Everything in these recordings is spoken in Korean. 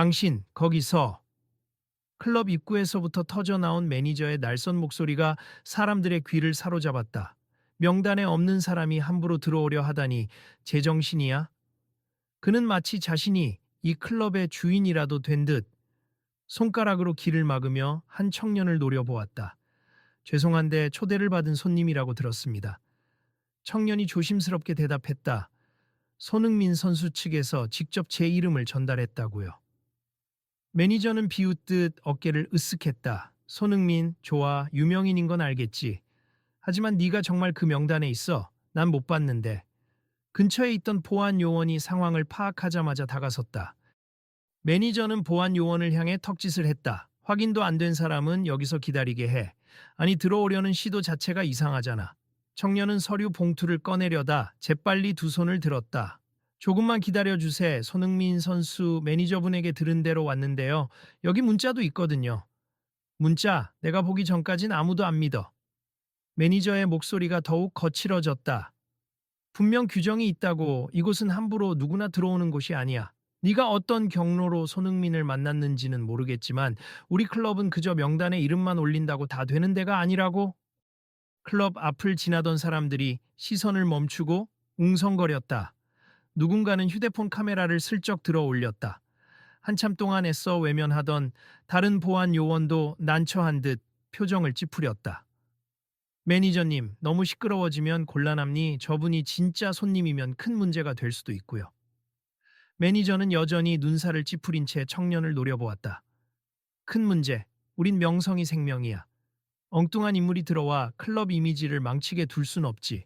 당신, 거기서. 클럽 입구에서부터 터져나온 매니저의 날선 목소리가 사람들의 귀를 사로잡았다. 명단에 없는 사람이 함부로 들어오려 하다니 제정신이야? 그는 마치 자신이 이 클럽의 주인이라도 된 듯 손가락으로 길을 막으며 한 청년을 노려보았다. 죄송한데 초대를 받은 손님이라고 들었습니다. 청년이 조심스럽게 대답했다. 손흥민 선수 측에서 직접 제 이름을 전달했다고요. 매니저는 비웃듯 어깨를 으쓱했다. 손흥민, 좋아, 유명인인 건 알겠지. 하지만 네가 정말 그 명단에 있어. 난 못 봤는데. 근처에 있던 보안 요원이 상황을 파악하자마자 다가섰다. 매니저는 보안 요원을 향해 턱짓을 했다. 확인도 안 된 사람은 여기서 기다리게 해. 아니 들어오려는 시도 자체가 이상하잖아. 청년은 서류 봉투를 꺼내려다 재빨리 두 손을 들었다. 조금만 기다려주세. 손흥민 선수 매니저분에게 들은 대로 왔는데요. 여기 문자도 있거든요. 문자, 내가 보기 전까진 아무도 안 믿어. 매니저의 목소리가 더욱 거칠어졌다. 분명 규정이 있다고. 이곳은 함부로 누구나 들어오는 곳이 아니야. 네가 어떤 경로로 손흥민을 만났는지는 모르겠지만 우리 클럽은 그저 명단에 이름만 올린다고 다 되는 데가 아니라고. 클럽 앞을 지나던 사람들이 시선을 멈추고 웅성거렸다. 누군가는 휴대폰 카메라를 슬쩍 들어 올렸다. 한참 동안 애써 외면하던 다른 보안 요원도 난처한 듯 표정을 찌푸렸다. 매니저님, 너무 시끄러워지면 곤란함니 저분이 진짜 손님이면 큰 문제가 될 수도 있고요. 매니저는 여전히 눈살을 찌푸린 채 청년을 노려보았다. 큰 문제, 우린 명성이 생명이야. 엉뚱한 인물이 들어와 클럽 이미지를 망치게 둘 순 없지.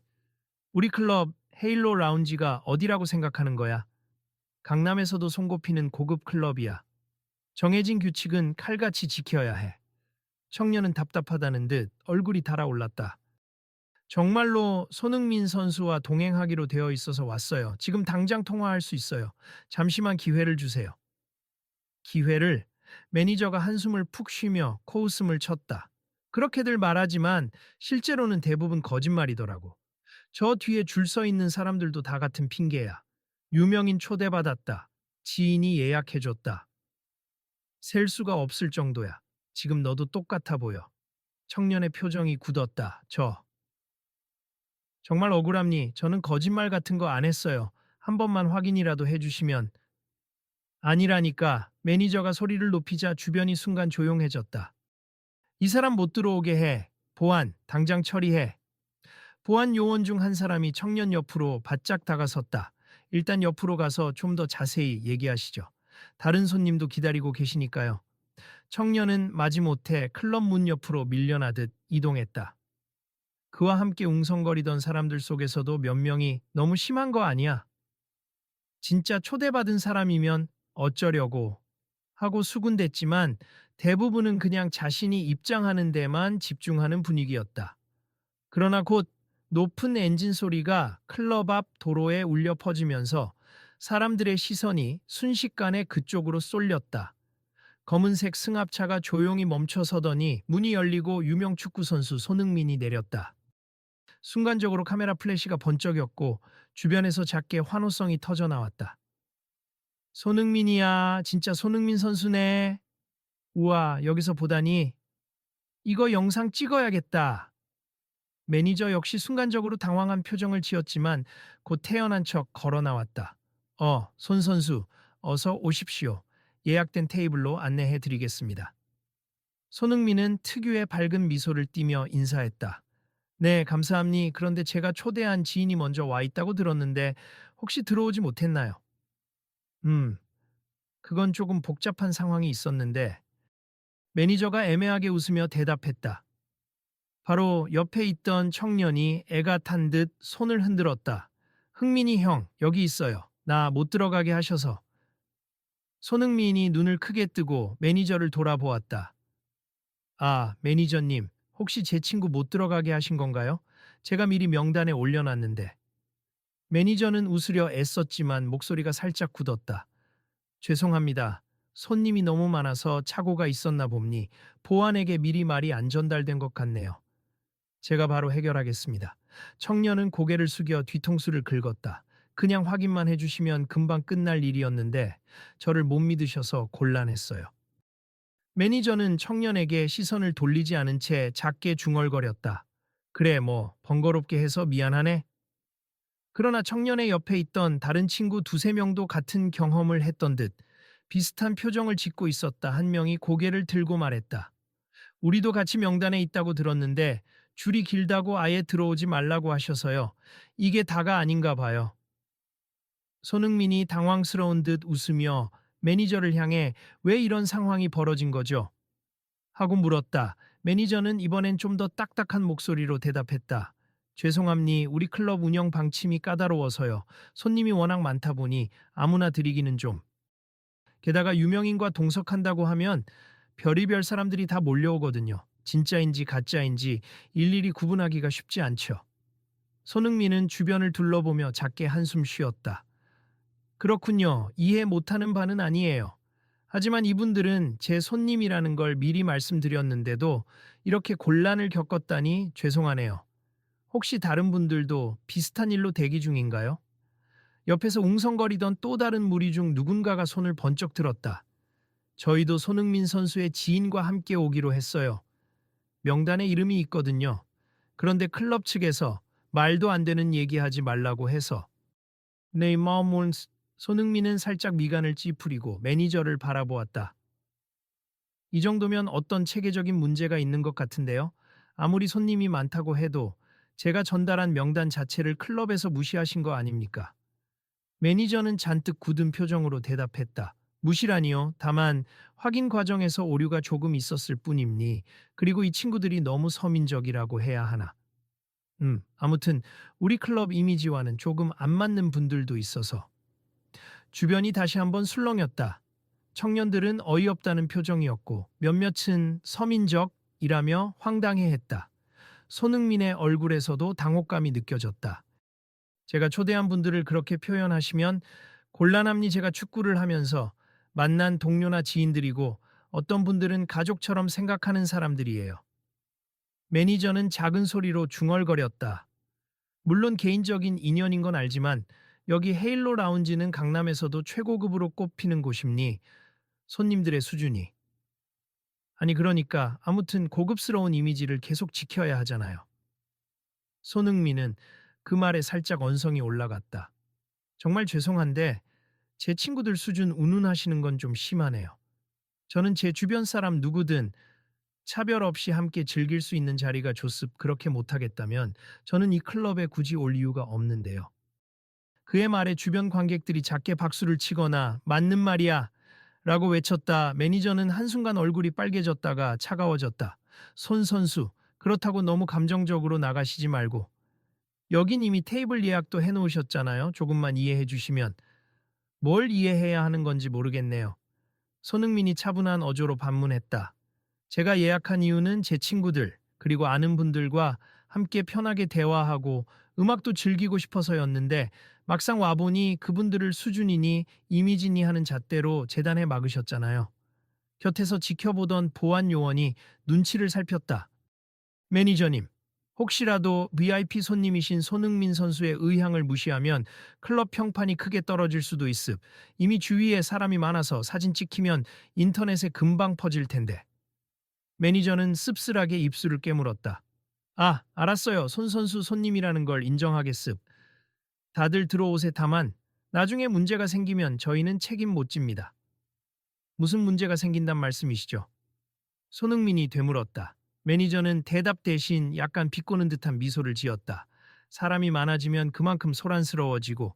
우리 클럽 헤일로 라운지가 어디라고 생각하는 거야? 강남에서도 손꼽히는 고급 클럽이야. 정해진 규칙은 칼같이 지켜야 해. 청년은 답답하다는 듯 얼굴이 달아올랐다. 정말로 손흥민 선수와 동행하기로 되어 있어서 왔어요. 지금 당장 통화할 수 있어요. 잠시만 기회를 주세요. 기회를. 매니저가 한숨을 푹 쉬며 코웃음을 쳤다. 그렇게들 말하지만 실제로는 대부분 거짓말이더라고. 저 뒤에 줄 서 있는 사람들도 다 같은 핑계야. 유명인 초대받았다. 지인이 예약해줬다. 셀 수가 없을 정도야. 지금 너도 똑같아 보여. 청년의 표정이 굳었다. 정말 억울합니? 저는 거짓말 같은 거 안 했어요. 한 번만 확인이라도 해주시면. 아니라니까. 매니저가 소리를 높이자 주변이 순간 조용해졌다. 이 사람 못 들어오게 해. 보안, 당장 처리해. 보안 요원 중 한 사람이 청년 옆으로 바짝 다가섰다. 일단 옆으로 가서 좀 더 자세히 얘기하시죠. 다른 손님도 기다리고 계시니까요. 청년은 마지못해 클럽 문 옆으로 밀려나듯 이동했다. 그와 함께 웅성거리던 사람들 속에서도 몇 명이 너무 심한 거 아니야? 진짜 초대받은 사람이면 어쩌려고 하고 수군댔지만 대부분은 그냥 자신이 입장하는 데만 집중하는 분위기였다. 그러나 곧 높은 엔진 소리가 클럽 앞 도로에 울려 퍼지면서 사람들의 시선이 순식간에 그쪽으로 쏠렸다. 검은색 승합차가 조용히 멈춰서더니 문이 열리고 유명 축구선수 손흥민이 내렸다. 순간적으로 카메라 플래시가 번쩍였고 주변에서 작게 환호성이 터져 나왔다. 손흥민이야, 진짜 손흥민 선수네. 우와, 여기서 보다니. 이거 영상 찍어야겠다. 매니저 역시 순간적으로 당황한 표정을 지었지만 곧 태연한 척 걸어 나왔다. 손 선수, 어서 오십시오. 예약된 테이블로 안내해 드리겠습니다. 손흥민은 특유의 밝은 미소를 띠며 인사했다. 네, 감사합니. 그런데 제가 초대한 지인이 먼저 와 있다고 들었는데 혹시 들어오지 못했나요? 그건 조금 복잡한 상황이 있었는데 매니저가 애매하게 웃으며 대답했다. 바로 옆에 있던 청년이 애가 탄 듯 손을 흔들었다. 흥민이 형, 여기 있어요. 나 못 들어가게 하셔서. 손흥민이 눈을 크게 뜨고 매니저를 돌아보았다. 아, 매니저님, 혹시 제 친구 못 들어가게 하신 건가요? 제가 미리 명단에 올려놨는데. 매니저는 웃으려 애썼지만 목소리가 살짝 굳었다. 죄송합니다. 손님이 너무 많아서 착오가 있었나 봅니. 보안에게 미리 말이 안 전달된 것 같네요. 제가 바로 해결하겠습니다. 청년은 고개를 숙여 뒤통수를 긁었다. 그냥 확인만 해주시면 금방 끝날 일이었는데 저를 못 믿으셔서 곤란했어요. 매니저는 청년에게 시선을 돌리지 않은 채 작게 중얼거렸다. 그래, 뭐, 번거롭게 해서 미안하네. 그러나 청년의 옆에 있던 다른 친구 두세 명도 같은 경험을 했던 듯 비슷한 표정을 짓고 있었다. 한 명이 고개를 들고 말했다. 우리도 같이 명단에 있다고 들었는데 줄이 길다고 아예 들어오지 말라고 하셔서요. 이게 다가 아닌가 봐요. 손흥민이 당황스러운 듯 웃으며 매니저를 향해 왜 이런 상황이 벌어진 거죠? 하고 물었다. 매니저는 이번엔 좀 더 딱딱한 목소리로 대답했다. 죄송합니 우리 클럽 운영 방침이 까다로워서요. 손님이 워낙 많다 보니 아무나 드리기는 좀. 게다가 유명인과 동석한다고 하면 별의별 사람들이 다 몰려오거든요. 진짜인지 가짜인지 일일이 구분하기가 쉽지 않죠. 손흥민은 주변을 둘러보며 작게 한숨 쉬었다. 그렇군요. 이해 못하는 바는 아니에요. 하지만 이분들은 제 손님이라는 걸 미리 말씀드렸는데도 이렇게 곤란을 겪었다니 죄송하네요. 혹시 다른 분들도 비슷한 일로 대기 중인가요? 옆에서 웅성거리던 또 다른 무리 중 누군가가 손을 번쩍 들었다. 저희도 손흥민 선수의 지인과 함께 오기로 했어요. 명단에 이름이 있거든요. 그런데 클럽 측에서 말도 안 되는 얘기하지 말라고 해서. 네 마음은 손흥민은 살짝 미간을 찌푸리고 매니저를 바라보았다. 이 정도면 어떤 체계적인 문제가 있는 것 같은데요. 아무리 손님이 많다고 해도 제가 전달한 명단 자체를 클럽에서 무시하신 거 아닙니까? 매니저는 잔뜩 굳은 표정으로 대답했다. 무시라니요. 다만 확인 과정에서 오류가 조금 있었을 뿐입니. 그리고 이 친구들이 너무 서민적이라고 해야 하나. 아무튼 우리 클럽 이미지와는 조금 안 맞는 분들도 있어서. 주변이 다시 한번 술렁였다. 청년들은 어이없다는 표정이었고 몇몇은 서민적이라며 황당해했다. 손흥민의 얼굴에서도 당혹감이 느껴졌다. 제가 초대한 분들을 그렇게 표현하시면 곤란함니 제가 축구를 하면서 만난 동료나 지인들이고 어떤 분들은 가족처럼 생각하는 사람들이에요. 매니저는 작은 소리로 중얼거렸다. 물론 개인적인 인연인 건 알지만 여기 헤일로 라운지는 강남에서도 최고급으로 꼽히는 곳입니. 손님들의 수준이. 아니 그러니까 아무튼 고급스러운 이미지를 계속 지켜야 하잖아요. 손흥민은 그 말에 살짝 언성이 올라갔다. 정말 죄송한데 제 친구들 수준 운운하시는 건 좀 심하네요. 저는 제 주변 사람 누구든 차별 없이 함께 즐길 수 있는 자리가 좋습 그렇게 못하겠다면 저는 이 클럽에 굳이 올 이유가 없는데요. 그의 말에 주변 관객들이 작게 박수를 치거나 맞는 말이야 라고 외쳤다. 매니저는 한순간 얼굴이 빨개졌다가 차가워졌다. 손 선수, 그렇다고 너무 감정적으로 나가시지 말고. 여긴 이미 테이블 예약도 해놓으셨잖아요. 조금만 이해해 주시면. 뭘 이해해야 하는 건지 모르겠네요. 손흥민이 차분한 어조로 반문했다. 제가 예약한 이유는 제 친구들, 그리고 아는 분들과 함께 편하게 대화하고 음악도 즐기고 싶어서였는데 막상 와보니 그분들을 수준이니 이미지니 하는 잣대로 재단에 막으셨잖아요. 곁에서 지켜보던 보안 요원이 눈치를 살폈다. 매니저님, 혹시라도 VIP 손님이신 손흥민 선수의 의향을 무시하면 클럽 평판이 크게 떨어질 수도 있음. 이미 주위에 사람이 많아서 사진 찍히면 인터넷에 금방 퍼질 텐데. 매니저는 씁쓸하게 입술을 깨물었다. 아, 알았어요. 손 선수 손님이라는 걸 인정하겠습. 다들 들어오세 다만 나중에 문제가 생기면 저희는 책임 못 집니다. 무슨 문제가 생긴단 말씀이시죠? 손흥민이 되물었다. 매니저는 대답 대신 약간 비꼬는 듯한 미소를 지었다. 사람이 많아지면 그만큼 소란스러워지고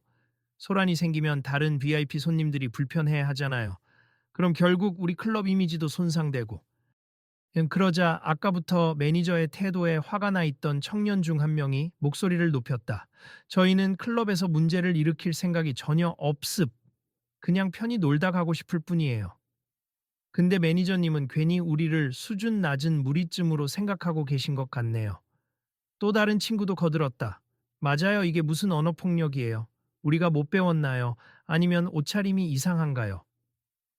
소란이 생기면 다른 VIP 손님들이 불편해 하잖아요. 그럼 결국 우리 클럽 이미지도 손상되고. 그러자 아까부터 매니저의 태도에 화가 나 있던 청년 중 한 명이 목소리를 높였다. 저희는 클럽에서 문제를 일으킬 생각이 전혀 없습. 그냥 편히 놀다 가고 싶을 뿐이에요. 근데 매니저님은 괜히 우리를 수준 낮은 무리쯤으로 생각하고 계신 것 같네요. 또 다른 친구도 거들었다. 맞아요. 이게 무슨 언어폭력이에요. 우리가 못 배웠나요? 아니면 옷차림이 이상한가요?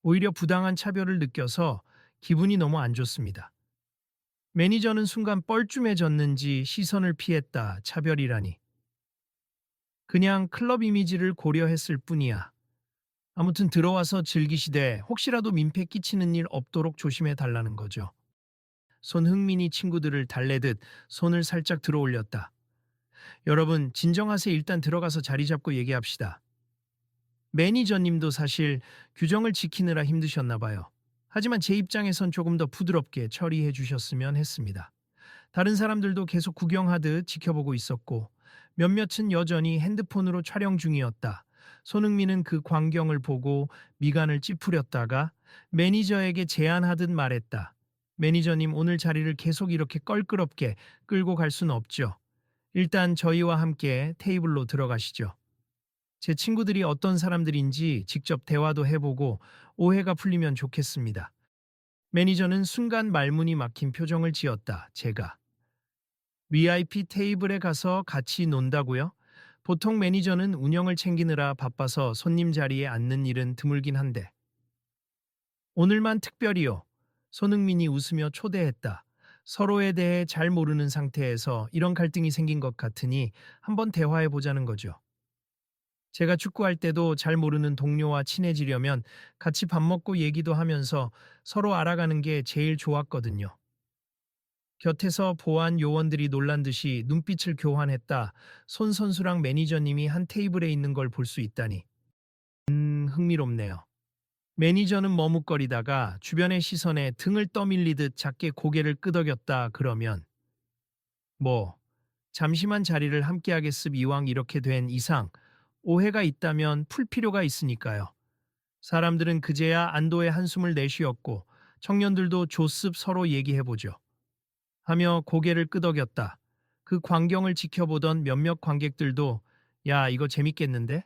오히려 부당한 차별을 느껴서 기분이 너무 안 좋습니다. 매니저는 순간 뻘쭘해졌는지 시선을 피했다. 차별이라니. 그냥 클럽 이미지를 고려했을 뿐이야. 아무튼 들어와서 즐기시되 혹시라도 민폐 끼치는 일 없도록 조심해 달라는 거죠. 손흥민이 친구들을 달래듯 손을 살짝 들어 올렸다. 여러분, 진정하세요. 일단 들어가서 자리 잡고 얘기합시다. 매니저님도 사실 규정을 지키느라 힘드셨나 봐요. 하지만 제 입장에선 조금 더 부드럽게 처리해 주셨으면 했습니다. 다른 사람들도 계속 구경하듯 지켜보고 있었고 몇몇은 여전히 핸드폰으로 촬영 중이었다. 손흥민은 그 광경을 보고 미간을 찌푸렸다가 매니저에게 제안하듯 말했다. 매니저님, 오늘 자리를 계속 이렇게 껄끄럽게 끌고 갈 수는 없죠. 일단 저희와 함께 테이블로 들어가시죠. 제 친구들이 어떤 사람들인지 직접 대화도 해보고 오해가 풀리면 좋겠습니다. 매니저는 순간 말문이 막힌 표정을 지었다. 제가 VIP 테이블에 가서 같이 논다고요? 보통 매니저는 운영을 챙기느라 바빠서 손님 자리에 앉는 일은 드물긴 한데. 오늘만 특별히요. 손흥민이 웃으며 초대했다. 서로에 대해 잘 모르는 상태에서 이런 갈등이 생긴 것 같으니 한번 대화해 보자는 거죠. 제가 축구할 때도 잘 모르는 동료와 친해지려면 같이 밥 먹고 얘기도 하면서 서로 알아가는 게 제일 좋았거든요. 곁에서 보안 요원들이 놀란 듯이 눈빛을 교환했다. 손 선수랑 매니저님이 한 테이블에 있는 걸 볼 수 있다니. 흥미롭네요. 매니저는 머뭇거리다가 주변의 시선에 등을 떠밀리듯 작게 고개를 끄덕였다. 그러면 뭐 잠시만 자리를 함께하겠습. 이왕 이렇게 된 이상 오해가 있다면 풀 필요가 있으니까요. 사람들은 그제야 안도의 한숨을 내쉬었고 청년들도 조습 서로 얘기해보죠. 하며 고개를 끄덕였다. 그 광경을 지켜보던 몇몇 관객들도 야, 이거 재밌겠는데?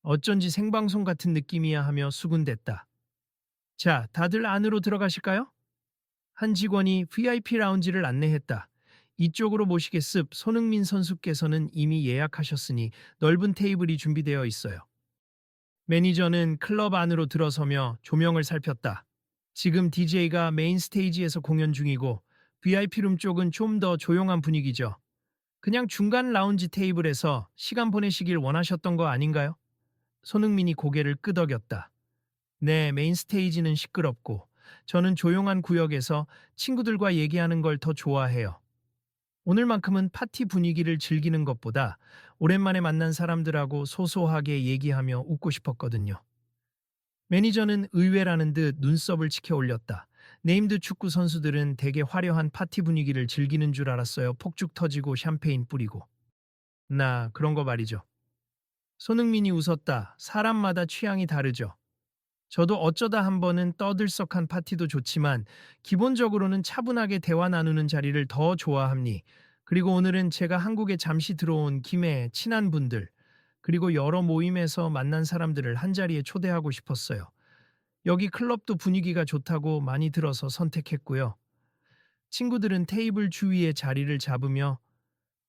어쩐지 생방송 같은 느낌이야 하며 수군댔다. 자, 다들 안으로 들어가실까요? 한 직원이 VIP 라운지를 안내했다. 이쪽으로 모시겠습. 손흥민 선수께서는 이미 예약하셨으니 넓은 테이블이 준비되어 있어요. 매니저는 클럽 안으로 들어서며 조명을 살폈다. 지금 DJ가 메인 스테이지에서 공연 중이고 VIP룸 쪽은 좀 더 조용한 분위기죠. 그냥 중간 라운지 테이블에서 시간 보내시길 원하셨던 거 아닌가요? 손흥민이 고개를 끄덕였다. 네, 메인 스테이지는 시끄럽고 저는 조용한 구역에서 친구들과 얘기하는 걸 더 좋아해요. 오늘만큼은 파티 분위기를 즐기는 것보다 오랜만에 만난 사람들하고 소소하게 얘기하며 웃고 싶었거든요. 매니저는 의외라는 듯 눈썹을 치켜 올렸다. 네임드 축구 선수들은 되게 화려한 파티 분위기를 즐기는 줄 알았어요. 폭죽 터지고 샴페인 뿌리고. 나 그런 거 말이죠. 손흥민이 웃었다. 사람마다 취향이 다르죠. 저도 어쩌다 한 번은 떠들썩한 파티도 좋지만 기본적으로는 차분하게 대화 나누는 자리를 더 좋아합니. 그리고 오늘은 제가 한국에 잠시 들어온 김에 친한 분들, 그리고 여러 모임에서 만난 사람들을 한자리에 초대하고 싶었어요. 여기 클럽도 분위기가 좋다고 많이 들어서 선택했고요. 친구들은 테이블 주위에 자리를 잡으며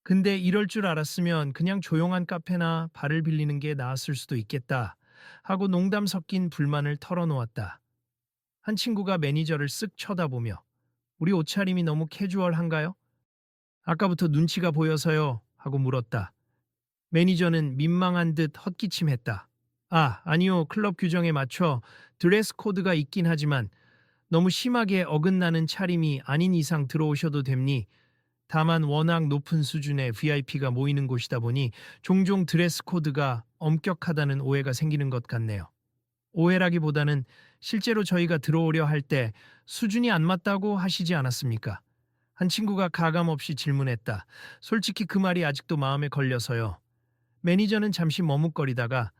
근데 이럴 줄 알았으면 그냥 조용한 카페나 바를 빌리는 게 나았을 수도 있겠다 하고 농담 섞인 불만을 털어놓았다. 한 친구가 매니저를 쓱 쳐다보며 우리 옷차림이 너무 캐주얼한가요? 아까부터 눈치가 보여서요 하고 물었다. 매니저는 민망한 듯 헛기침했다. 아, 아니요. 클럽 규정에 맞춰 드레스 코드가 있긴 하지만 너무 심하게 어긋나는 차림이 아닌 이상 들어오셔도 됩니. 다만 워낙 높은 수준의 VIP가 모이는 곳이다 보니 종종 드레스 코드가 엄격하다는 오해가 생기는 것 같네요. 오해라기보다는 실제로 저희가 들어오려 할 때 수준이 안 맞다고 하시지 않았습니까? 한 친구가 가감없이 질문했다. 솔직히 그 말이 아직도 마음에 걸려서요. 매니저는 잠시 머뭇거리다가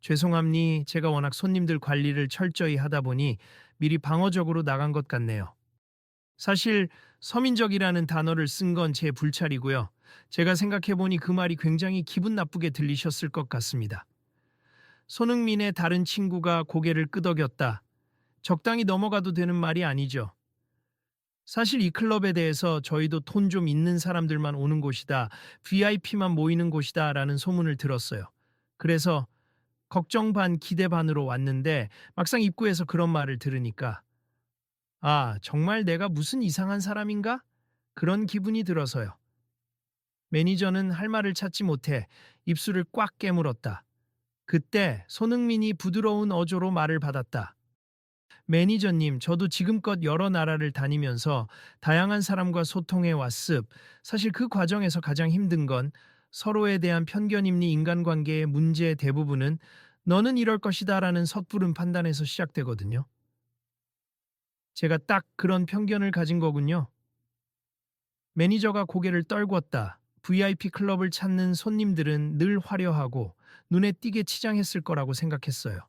죄송합니. 제가 워낙 손님들 관리를 철저히 하다 보니 미리 방어적으로 나간 것 같네요. 사실 서민적이라는 단어를 쓴 건 제 불찰이고요. 제가 생각해보니 그 말이 굉장히 기분 나쁘게 들리셨을 것 같습니다. 손흥민의 다른 친구가 고개를 끄덕였다. 적당히 넘어가도 되는 말이 아니죠. 사실 이 클럽에 대해서 저희도 돈 좀 있는 사람들만 오는 곳이다, VIP만 모이는 곳이다 라는 소문을 들었어요. 그래서 걱정 반 기대 반으로 왔는데 막상 입구에서 그런 말을 들으니까 아, 정말 내가 무슨 이상한 사람인가? 그런 기분이 들어서요. 매니저는 할 말을 찾지 못해 입술을 꽉 깨물었다. 그때 손흥민이 부드러운 어조로 말을 받았다. 매니저님, 저도 지금껏 여러 나라를 다니면서 다양한 사람과 소통해 왔습. 사실 그 과정에서 가장 힘든 건 서로에 대한 편견임니 인간관계의 문제의 대부분은 너는 이럴 것이다라는 섣부른 판단에서 시작되거든요. 제가 딱 그런 편견을 가진 거군요. 매니저가 고개를 떨궜다. VIP 클럽을 찾는 손님들은 늘 화려하고 눈에 띄게 치장했을 거라고 생각했어요.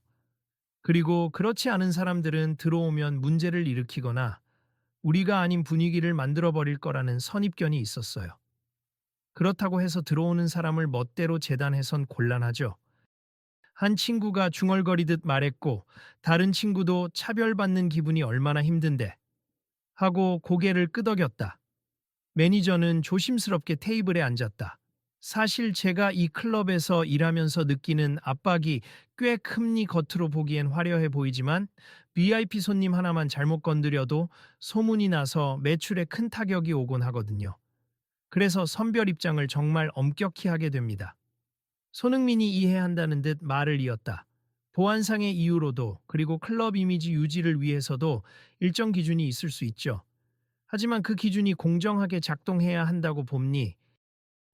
그리고 그렇지 않은 사람들은 들어오면 문제를 일으키거나 우리가 아닌 분위기를 만들어 버릴 거라는 선입견이 있었어요. 그렇다고 해서 들어오는 사람을 멋대로 재단해선 곤란하죠. 한 친구가 중얼거리듯 말했고 다른 친구도 차별받는 기분이 얼마나 힘든데 하고 고개를 끄덕였다. 매니저는 조심스럽게 테이블에 앉았다. 사실 제가 이 클럽에서 일하면서 느끼는 압박이 꽤 큽니. 겉으로 보기엔 화려해 보이지만 VIP 손님 하나만 잘못 건드려도 소문이 나서 매출에 큰 타격이 오곤 하거든요. 그래서 선별 입장을 정말 엄격히 하게 됩니다. 손흥민이 이해한다는 듯 말을 이었다. 보안상의 이유로도 그리고 클럽 이미지 유지를 위해서도 일정 기준이 있을 수 있죠. 하지만 그 기준이 공정하게 작동해야 한다고 봅니.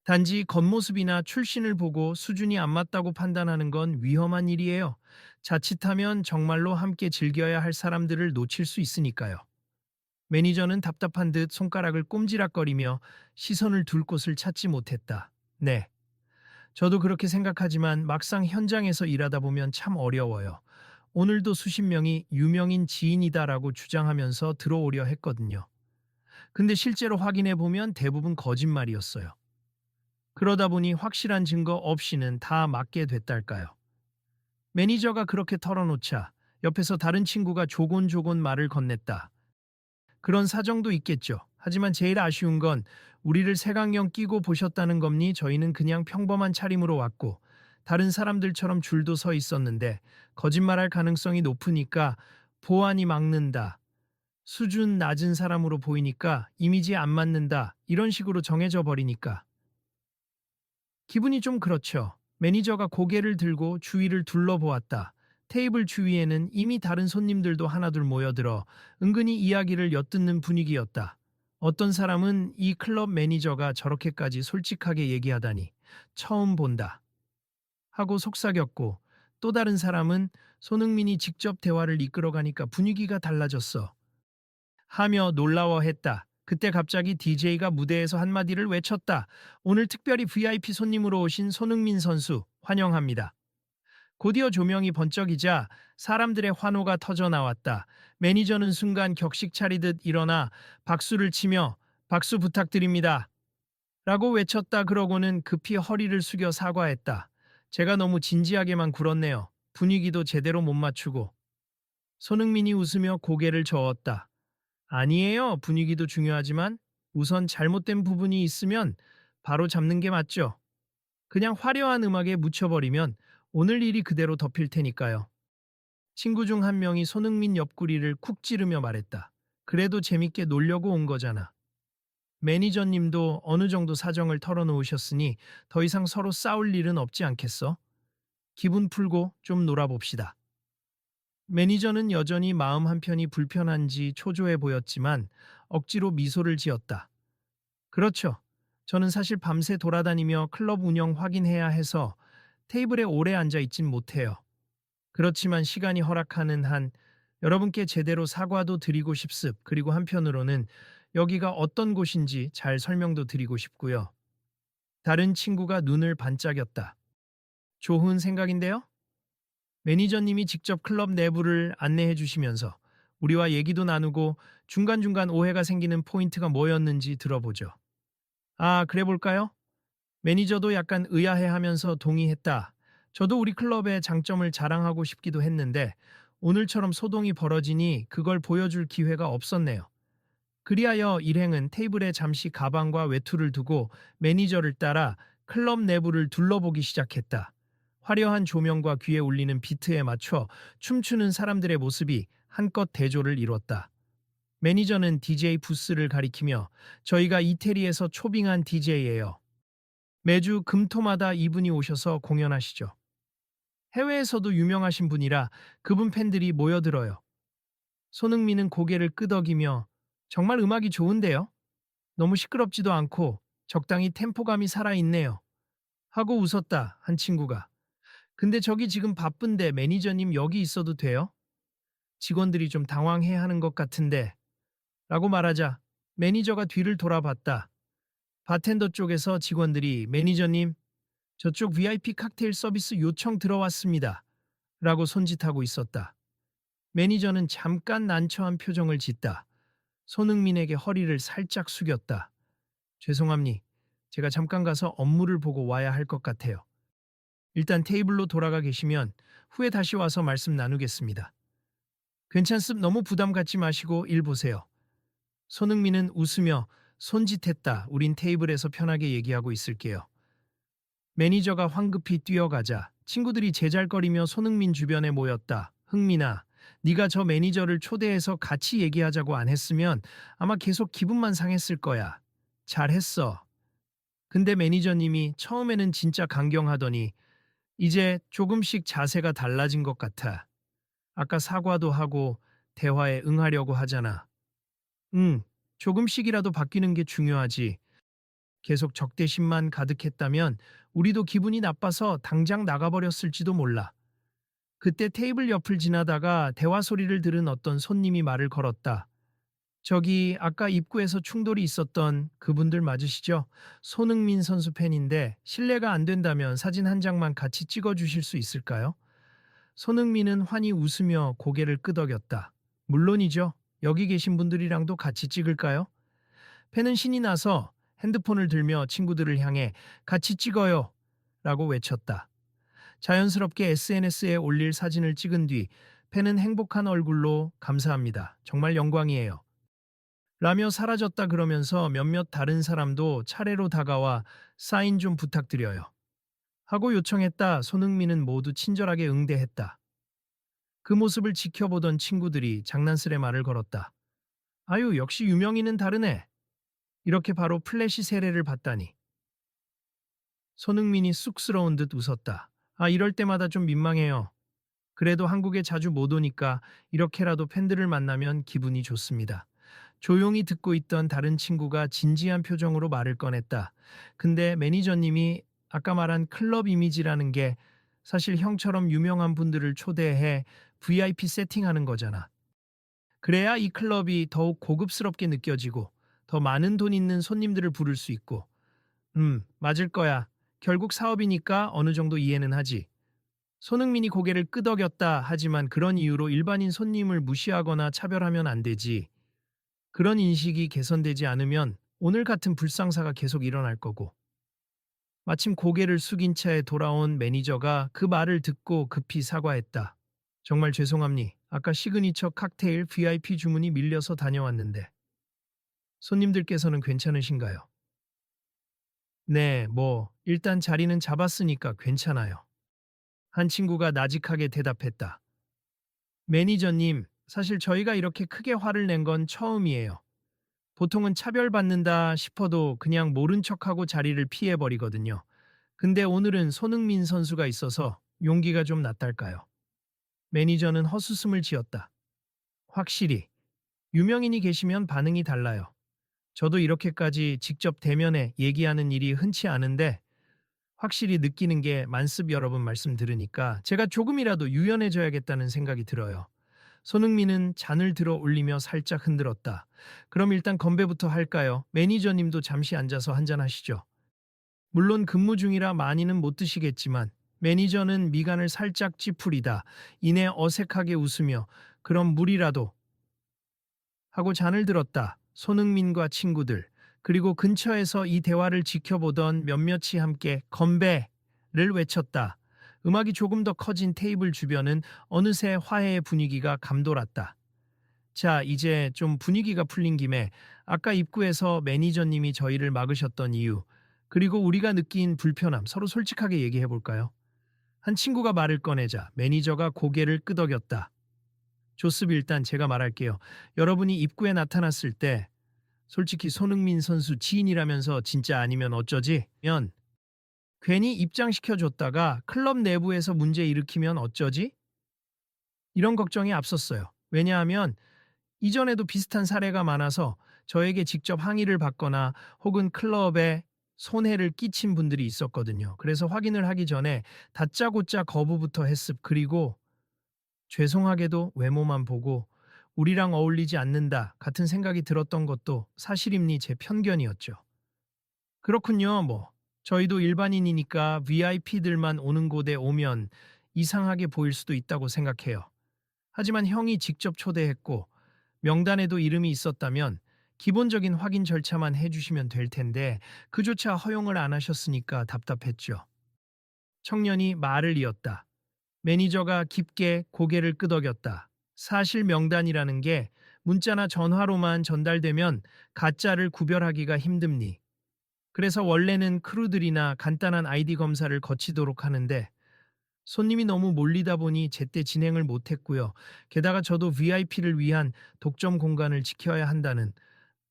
단지 겉모습이나 출신을 보고 수준이 안 맞다고 판단하는 건 위험한 일이에요. 자칫하면 정말로 함께 즐겨야 할 사람들을 놓칠 수 있으니까요. 매니저는 답답한 듯 손가락을 꼼지락거리며 시선을 둘 곳을 찾지 못했다. 네. 저도 그렇게 생각하지만 막상 현장에서 일하다 보면 참 어려워요. 오늘도 수십 명이 유명인 지인이다라고 주장하면서 들어오려 했거든요. 근데 실제로 확인해 보면 대부분 거짓말이었어요. 그러다 보니 확실한 증거 없이는 다 맞게 됐달까요. 매니저가 그렇게 털어놓자 옆에서 다른 친구가 조곤조곤 말을 건넸다. 그런 사정도 있겠죠. 하지만 제일 아쉬운 건 우리를 색안경 끼고 보셨다는 겁니. 저희는 그냥 평범한 차림으로 왔고 다른 사람들처럼 줄도 서 있었는데 거짓말할 가능성이 높으니까 보안이 막는다. 수준 낮은 사람으로 보이니까 이미지에 안 맞는다. 이런 식으로 정해져 버리니까. 기분이 좀 그렇죠. 매니저가 고개를 들고 주위를 둘러보았다. 테이블 주위에는 이미 다른 손님들도 하나둘 모여들어 은근히 이야기를 엿듣는 분위기였다. 어떤 사람은 이 클럽 매니저가 저렇게까지 솔직하게 얘기하다니 처음 본다 하고 속삭였고 또 다른 사람은 손흥민이 직접 대화를 이끌어가니까 분위기가 달라졌어 하며 놀라워했다. 그때 갑자기 DJ가 무대에서 한마디를 외쳤다. 오늘 특별히 VIP 손님으로 오신 손흥민 선수 환영합니다. 곧이어 조명이 번쩍이자 사람들의 환호가 터져 나왔다. 매니저는 순간 격식 차리듯 일어나 박수를 치며 박수 부탁드립니다. 라고 외쳤다. 그러고는 급히 허리를 숙여 사과했다. 제가 너무 진지하게만 굴었네요. 분위기도 제대로 못 맞추고. 손흥민이 웃으며 고개를 저었다. 아니에요. 분위기도 중요하지만 우선 잘못된 부분이 있으면 바로 잡는 게 맞죠. 그냥 화려한 음악에 묻혀버리면 오늘 일이 그대로 덮일 테니까요. 친구 중 한 명이 손흥민 옆구리를 쿡 찌르며 말했다. 그래도 재밌게 놀려고 온 거잖아. 매니저님도 어느 정도 사정을 털어놓으셨으니 더 이상 서로 싸울 일은 없지 않겠어? 기분 풀고 좀 놀아봅시다. 매니저는 여전히 마음 한편이 불편한지 초조해 보였지만 억지로 미소를 지었다. 그렇죠. 저는 사실 밤새 돌아다니며 클럽 운영 확인해야 해서 테이블에 오래 앉아 있진 못해요. 그렇지만 시간이 허락하는 한 여러분께 제대로 사과도 드리고 싶습. 그리고 한편으로는 여기가 어떤 곳인지 잘 설명도 드리고 싶고요. 다른 친구가 눈을 반짝였다. 좋은 생각인데요? 매니저님이 직접 클럽 내부를 안내해 주시면서 우리와 얘기도 나누고 중간중간 오해가 생기는 포인트가 뭐였는지 들어보죠. 아, 그래 볼까요? 매니저도 약간 의아해하면서 동의했다. 저도 우리 클럽의 장점을 자랑하고 싶기도 했는데 오늘처럼 소동이 벌어지니 그걸 보여줄 기회가 없었네요. 그리하여 일행은 테이블에 잠시 가방과 외투를 두고 매니저를 따라 클럽 내부를 둘러보기 시작했다. 화려한 조명과 귀에 울리는 비트에 맞춰 춤추는 사람들의 모습이 한껏 대조를 이뤘다. 매니저는 DJ 부스를 가리키며 저희가 이태리에서 초빙한 DJ예요. 매주 금토마다 이분이 오셔서 공연하시죠. 해외에서도 유명하신 분이라 그분 팬들이 모여들어요. 손흥민은 고개를 끄덕이며 정말 음악이 좋은데요? 너무 시끄럽지도 않고 적당히 템포감이 살아있네요. 하고 웃었다, 한 친구가. 근데 저기 지금 바쁜데 매니저님 여기 있어도 돼요? 직원들이 좀 당황해 하는 것 같은데. 라고 말하자 매니저가 뒤를 돌아봤다. 바텐더 쪽에서 직원들이 매니저님, 저쪽 VIP 칵테일 서비스 요청 들어왔습니다. 라고 손짓하고 있었다. 매니저는 잠깐 난처한 표정을 짓다. 손흥민에게 허리를 살짝 숙였다. 죄송합니. 제가 잠깐 가서 업무를 보고 와야 할 것 같아요. 일단 테이블로 돌아가 계시면 후에 다시 와서 말씀 나누겠습니다. 괜찮습 너무 부담 갖지 마시고 일 보세요. 손흥민은 웃으며 손짓했다. 우린 테이블에서 편하게 얘기하고 있을게요. 매니저가 황급히 뛰어가자 친구들이 제잘거리며 손흥민 주변에 모였다. 흥민아, 네가 저 매니저를 초대해서 같이 얘기하자고 안 했으면 아마 계속 기분만 상했을 거야. 잘했어. 근데 매니저님이 처음에는 진짜 강경하더니 이제 조금씩 자세가 달라진 것 같아. 아까 사과도 하고 대화에 응하려고 하잖아. 응, 조금씩이라도 바뀌는 게 중요하지. 계속 적대심만 가득했다면 우리도 기분이 나빠서 당장 나가버렸을지도 몰라. 그때 테이블 옆을 지나다가 대화 소리를 들은 어떤 손님이 말을 걸었다. 저기 아까 입구에서 충돌이 있었던 그분들 맞으시죠? 손흥민 선수 팬인데 실례가 안 된다면 사진 한 장만 같이 찍어 주실 수 있을까요? 손흥민은 환히 웃으며 고개를 끄덕였다. 물론이죠. 여기 계신 분들이랑도 같이 찍을까요? 팬은 신이 나서 핸드폰을 들며 친구들을 향해 같이 찍어요 라고 외쳤다. 자연스럽게 SNS에 올릴 사진을 찍은 뒤 팬은 행복한 얼굴로 감사합니다. 정말 영광이에요. 라며 사라졌다 그러면서 몇몇 다른 사람도 차례로 다가와 사인 좀 부탁드려요. 하고 요청했다. 손흥민은 모두 친절하게 응대했다. 그 모습을 지켜보던 친구들이 장난스레 말을 걸었다. 아유, 역시 유명인은 다르네. 이렇게 바로 플래시 세례를 받다니. 손흥민이 쑥스러운 듯 웃었다. 아, 이럴 때마다 좀 민망해요. 그래도 한국에 자주 못 오니까 이렇게라도 팬들을 만나면 기분이 좋습니다. 조용히 듣고 있던 다른 친구가 진지한 표정으로 말을 꺼냈다. 근데 매니저님이 아까 말한 클럽 이미지라는 게 사실 형처럼 유명한 분들을 초대해 VIP 세팅하는 거잖아. 그래야 이 클럽이 더욱 고급스럽게 느껴지고 더 많은 돈 있는 손님들을 부를 수 있고. 맞을 거야. 결국 사업이니까 어느 정도 이해는 하지. 손흥민이 고개를 끄덕였다. 하지만 그런 이유로 일반인 손님을 무시하거나 차별하면 안 되지. 그런 인식이 개선되지 않으면 오늘 같은 불상사가 계속 일어날 거고. 마침 고개를 숙인 채 돌아온 매니저가 그 말을 듣고 급히 사과했다. 정말 죄송합니. 아까 시그니처 칵테일 VIP 주문이 밀려서 다녀왔는데. 손님들께서는 괜찮으신가요? 네, 일단 자리는 잡았으니까 괜찮아요. 한 친구가 나직하게 대답했다. 매니저님, 사실 저희가 이렇게 크게 화를 낸 건 처음이에요. 보통은 차별받는다 싶어도 그냥 모른 척하고 자리를 피해버리거든요. 근데 오늘은 손흥민 선수가 있어서 용기가 좀 났달까요. 매니저는 헛웃음을 지었다. 확실히 유명인이 계시면 반응이 달라요. 저도 이렇게까지 직접 대면에 얘기하는 일이 흔치 않은데 확실히 느끼는 게 만습 여러 분 말씀 들으니까 제가 조금이라도 유연해져야겠다는 생각이 들어요. 손흥민은 잔을 들어 올리며 살짝 흔들었다. 그럼 일단 건배부터 할까요? 매니저님도 잠시 앉아서 한잔 하시죠. 물론 근무 중이라 많이는 못 드시겠지만 매니저는 미간을 살짝 찌푸리다 이내 어색하게 웃으며 그럼 물이라도 하고 잔을 들었다. 손흥민과 친구들 그리고 근처에서 이 대화를 지켜보던 몇몇이 함께 건배를 외쳤다. 음악이 조금 더 커진 테이블 주변은 어느새 화해의 분위기가 감돌았다. 자, 이제 좀 분위기가 풀린 김에 아까 입구에서 매니저님이 저희를 막으셨던 이유, 그리고 우리가 느낀 불편함 서로 솔직하게 얘기해 볼까요? 한 친구가 말을 꺼내자 매니저가 고개를 끄덕였다. 좋습 일단 제가 말할게요. 여러분이 입구에 나타났을 때 솔직히 손흥민 선수 지인이라면서 진짜 아니면 어쩌지? 면 괜히 입장시켜줬다가 클럽 내부에서 문제 일으키면 어쩌지? 이런 걱정이 앞섰어요. 왜냐하면 이전에도 비슷한 사례가 많아서 저에게 직접 항의를 받거나 혹은 클럽에 손해를 끼친 분들이 있었거든요. 그래서 확인을 하기 전에 다짜고짜 거부부터 했습. 그리고 죄송하게도 외모만 보고 우리랑 어울리지 않는다 같은 생각이 들었던 것도 사실입니 제 편견이었죠. 그렇군요. 저희도 일반인이니까 VIP들만 오는 곳에 오면 이상하게 보일 수도 있다고 생각해요. 하지만 형이 직접 초대했고 명단에도 이름이 있었다면 기본적인 확인 절차만 해주시면 될 텐데 그조차 허용을 안 하셨으니까 답답했죠. 청년이 말을 이었다. 매니저가 깊게 고개를 끄덕였다. 사실 명단이라는 게 문자나 전화로만 전달되면 가짜를 구별하기가 힘듭니. 그래서 원래는 크루들이나 간단한 아이디 검사를 거치도록 하는데 손님이 너무 몰리다 보니 제때 진행을 못했고요. 게다가 저도 VIP를 위한 독점 공간을 지켜야 한다는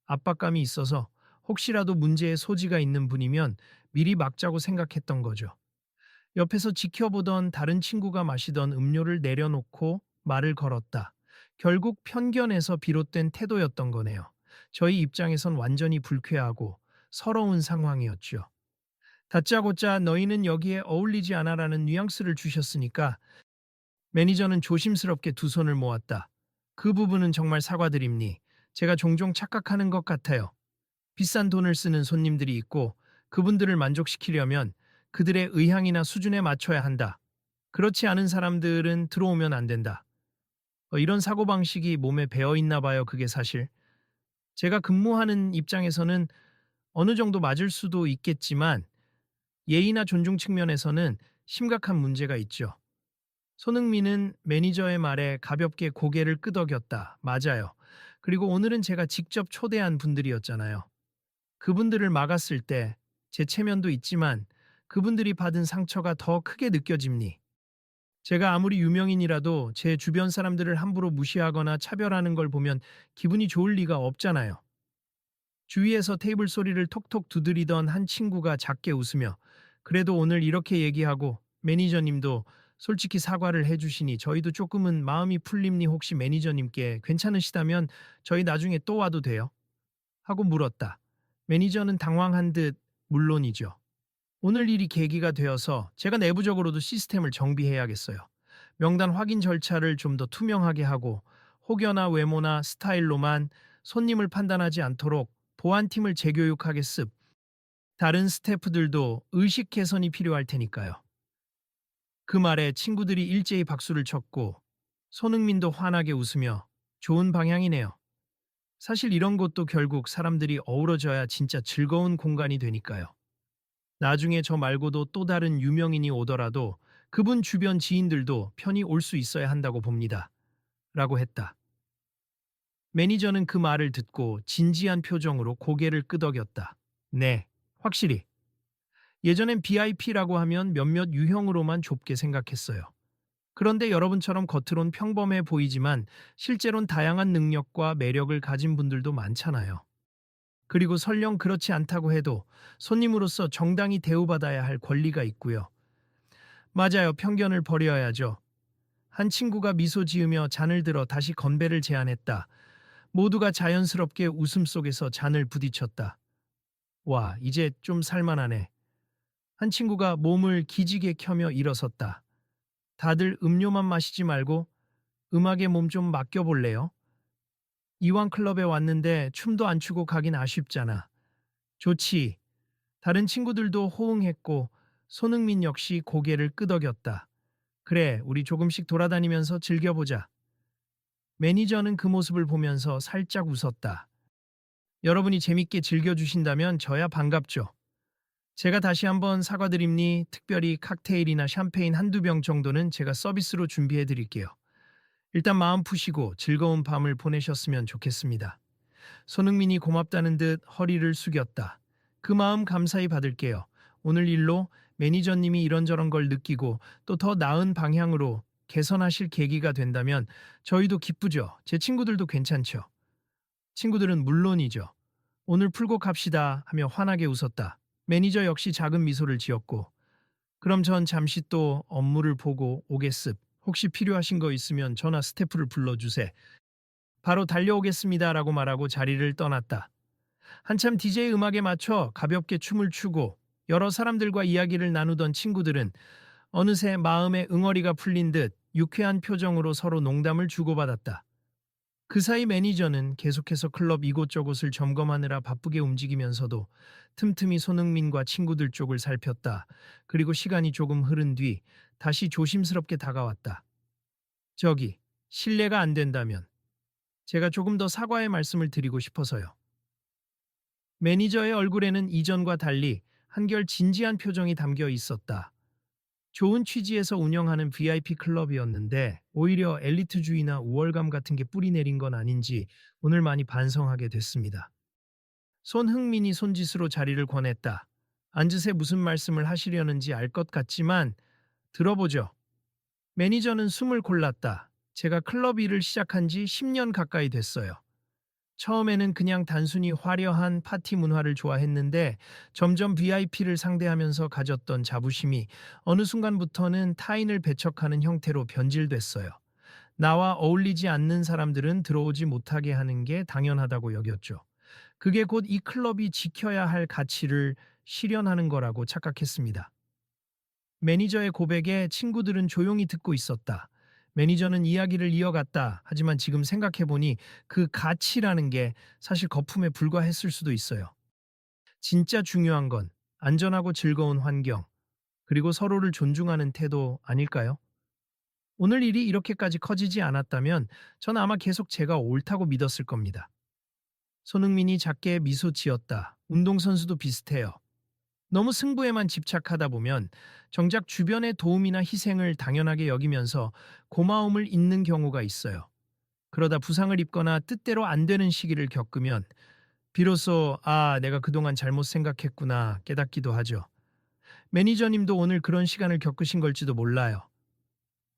압박감이 있어서 혹시라도 문제의 소지가 있는 분이면 미리 막자고 생각했던 거죠. 옆에서 지켜보던 다른 친구가 마시던 음료를 내려놓고 말을 걸었다. 결국 편견에서 비롯된 태도였던 거네요. 저희 입장에선 완전히 불쾌하고 서러운 상황이었죠. 다짜고짜 너희는 여기에 어울리지 않아라는 뉘앙스를 주셨으니까 매니저는 조심스럽게 두 손을 모았다. 그 부분은 정말 사과드립니. 제가 종종 착각하는 것 같아요. 비싼 돈을 쓰는 손님들이 있고 그분들을 만족시키려면 그들의 의향이나 수준에 맞춰야 한다. 그렇지 않은 사람들은 들어오면 안 된다. 이런 사고방식이 몸에 배어 있나 봐요, 그게 사실. 제가 근무하는 입장에서는 어느 정도 맞을 수도 있겠지만 예의나 존중 측면에서는 심각한 문제가 있죠. 손흥민은 매니저의 말에 가볍게 고개를 끄덕였다. 맞아요. 그리고 오늘은 제가 직접 초대한 분들이었잖아요. 그분들을 막았을 때 제 체면도 있지만 그분들이 받은 상처가 더 크게 느껴집니. 제가 아무리 유명인이라도 제 주변 사람들을 함부로 무시하거나 차별하는 걸 보면 기분이 좋을 리가 없잖아요. 주위에서 테이블 소리를 톡톡 두드리던 한 친구가 작게 웃으며 그래도 오늘 이렇게 얘기하고 매니저님도 솔직히 사과를 해주시니 저희도 조금은 마음이 풀림니. 혹시 매니저님께 괜찮으시다면 저희 나중에 또 와도 돼요? 하고 물었다. 매니저는 당황한 듯 물론이죠. 오늘 일이 계기가 되어서 제가 내부적으로도 시스템을 정비해야겠어요. 명단 확인 절차를 좀 더 투명하게 하고 혹여나 외모나 스타일로만 손님을 판단하지 않도록 보안팀을 재교육하겠습. 다른 스태프들도 의식 개선이 필요할 테니까요. 그 말에 친구들이 일제히 박수를 쳤고 손흥민도 환하게 웃으며 좋은 방향이네요. 사실 이런 것도 결국 사람들이 어우러져야 진짜 즐거운 공간이 되니까요. 나중에 저 말고도 또 다른 유명인이 오더라도 그분 주변 지인들도 편히 올 수 있어야 한다고 봅니다. 라고 했다. 매니저는 그 말을 듣고 진지한 표정으로 고개를 끄덕였다. 네, 확실히. 예전엔 BIP라고 하면 몇몇 유형으로만 좁게 생각했어요. 그런데 여러분처럼 겉으론 평범해 보이지만 실제론 다양한 능력과 매력을 가진 분들도 많잖아요. 그리고 설령 그렇지 않다고 해도 손님으로서 정당히 대우받아야 할 권리가 있고요. 맞아요. 편견을 버려야죠. 한 친구가 미소 지으며 잔을 들어 다시 건배를 제안했다. 모두가 자연스럽게 웃음 속에서 잔을 부딪혔다. 와, 이제 좀 살만하네. 한 친구가 몸을 기지개 켜며 일어섰다. 다들 음료만 마시지 말고 음악에 몸 좀 맡겨볼래요? 이왕 클럽에 왔는데 춤도 안 추고 가긴 아쉽잖아. 좋지. 다른 친구들도 호응했고 손흥민 역시 고개를 끄덕였다. 그래, 우리 조금씩 돌아다니면서 즐겨보자. 매니저는 그 모습을 보면서 살짝 웃었다. 여러분이 재밌게 즐겨주신다면 저야 반갑죠. 제가 다시 한번 사과드립니. 특별히 칵테일이나 샴페인 한두 병 정도는 제가 서비스로 준비해 드릴게요. 일단 마음 푸시고 즐거운 밤을 보내셨으면 좋겠습니다. 손흥민이 고맙다는 듯 허리를 숙였다. 그 마음 감사히 받을게요. 오늘 일로 매니저님이 이런저런 걸 느끼고 또 더 나은 방향으로 개선하실 계기가 된다면 저희도 기쁘죠. 제 친구들도 괜찮죠. 친구들은 물론이죠. 오늘 풀고 갑시다 하며 환하게 웃었다. 매니저 역시 작은 미소를 지었고 그럼 전 잠시 또 업무를 보고 오겠습. 혹시 필요하신 거 있으면 전화 스태프를 불러주세. 바로 달려오겠습니다라고 말하고 자리를 떠났다. 한참 DJ 음악에 맞춰 가볍게 춤을 추고 여러 사람들과 이야기를 나누던 친구들은 어느새 마음의 응어리가 풀린 듯 유쾌한 표정으로 서로 농담을 주고받았다. 그 사이 매니저는 계속해서 클럽 이곳저곳을 점검하느라 바쁘게 움직이면서도 틈틈이 손흥민과 친구들 쪽을 살폈다. 그리고 시간이 조금 흐른 뒤 다시 조심스럽게 다가왔다. 저기, 실례가 안 된다면 제가 조금 더 사과의 말씀을 드리고 싶어서요. 매니저의 얼굴에는 이전과 달리 한결 진지한 표정이 담겨 있었다. 좋은 취지에서 운영하는 VIP 클럽이었는데 오히려 엘리트주의나 우월감 같은 게 뿌리 내린 건 아닌지 오늘 많이 반성하게 됐습니다. 손흥민이 손짓으로 자리를 권했다. 앉으세. 무슨 말씀을 하시려는지 알 것 같지만 들어보죠. 매니저는 숨을 골랐다. 제가 클럽 일을 시작한 지 10년 가까이 됐어요. 처음에는 그냥 단순히 화려한 파티 문화를 좋아했는데 점점 VIP를 상대하면서 가졌던 자부심이 어느 순간부터는 타인을 배척하는 형태로 변질됐어요. 나와 어울리지 않는 사람들은 들어오지 못하게 하는 게 당연하다고 여겼죠. 그게 곧 이 클럽이 지켜야 할 가치를 실현하는 거라고 착각했습니다. 매니저의 고백에 친구들은 조용히 듣고 있었다. 매니저는 이야기를 이어갔다. 하지만 지금 생각해보니 그 가치라는 게 사실 거품에 불과했을 수도 있어요. 진짜 중요한 건 안전하고 즐거운 환경, 그리고 서로를 존중하는 태도 아닐까요? 오늘 일이 이렇게까지 커지지 않았다면 전 아마 계속 제가 옳다고 믿었을 겁니다. 손흥민이 작게 미소 지었다. 운동선수도 비슷해요. 너무 승부에만 집착하다 보면 정작 주변의 도움이나 희생을 당연하게 여기면서 고마움을 잊는 경우가 있어요. 그러다 부상을 입거나 뜻대로 안 되는 시기를 겪으면 비로소 내가 그동안 잘못 생각했구나 깨닫기도 하죠. 매니저님도 오늘 그런 시간을 겪으신 걸지도 몰라요.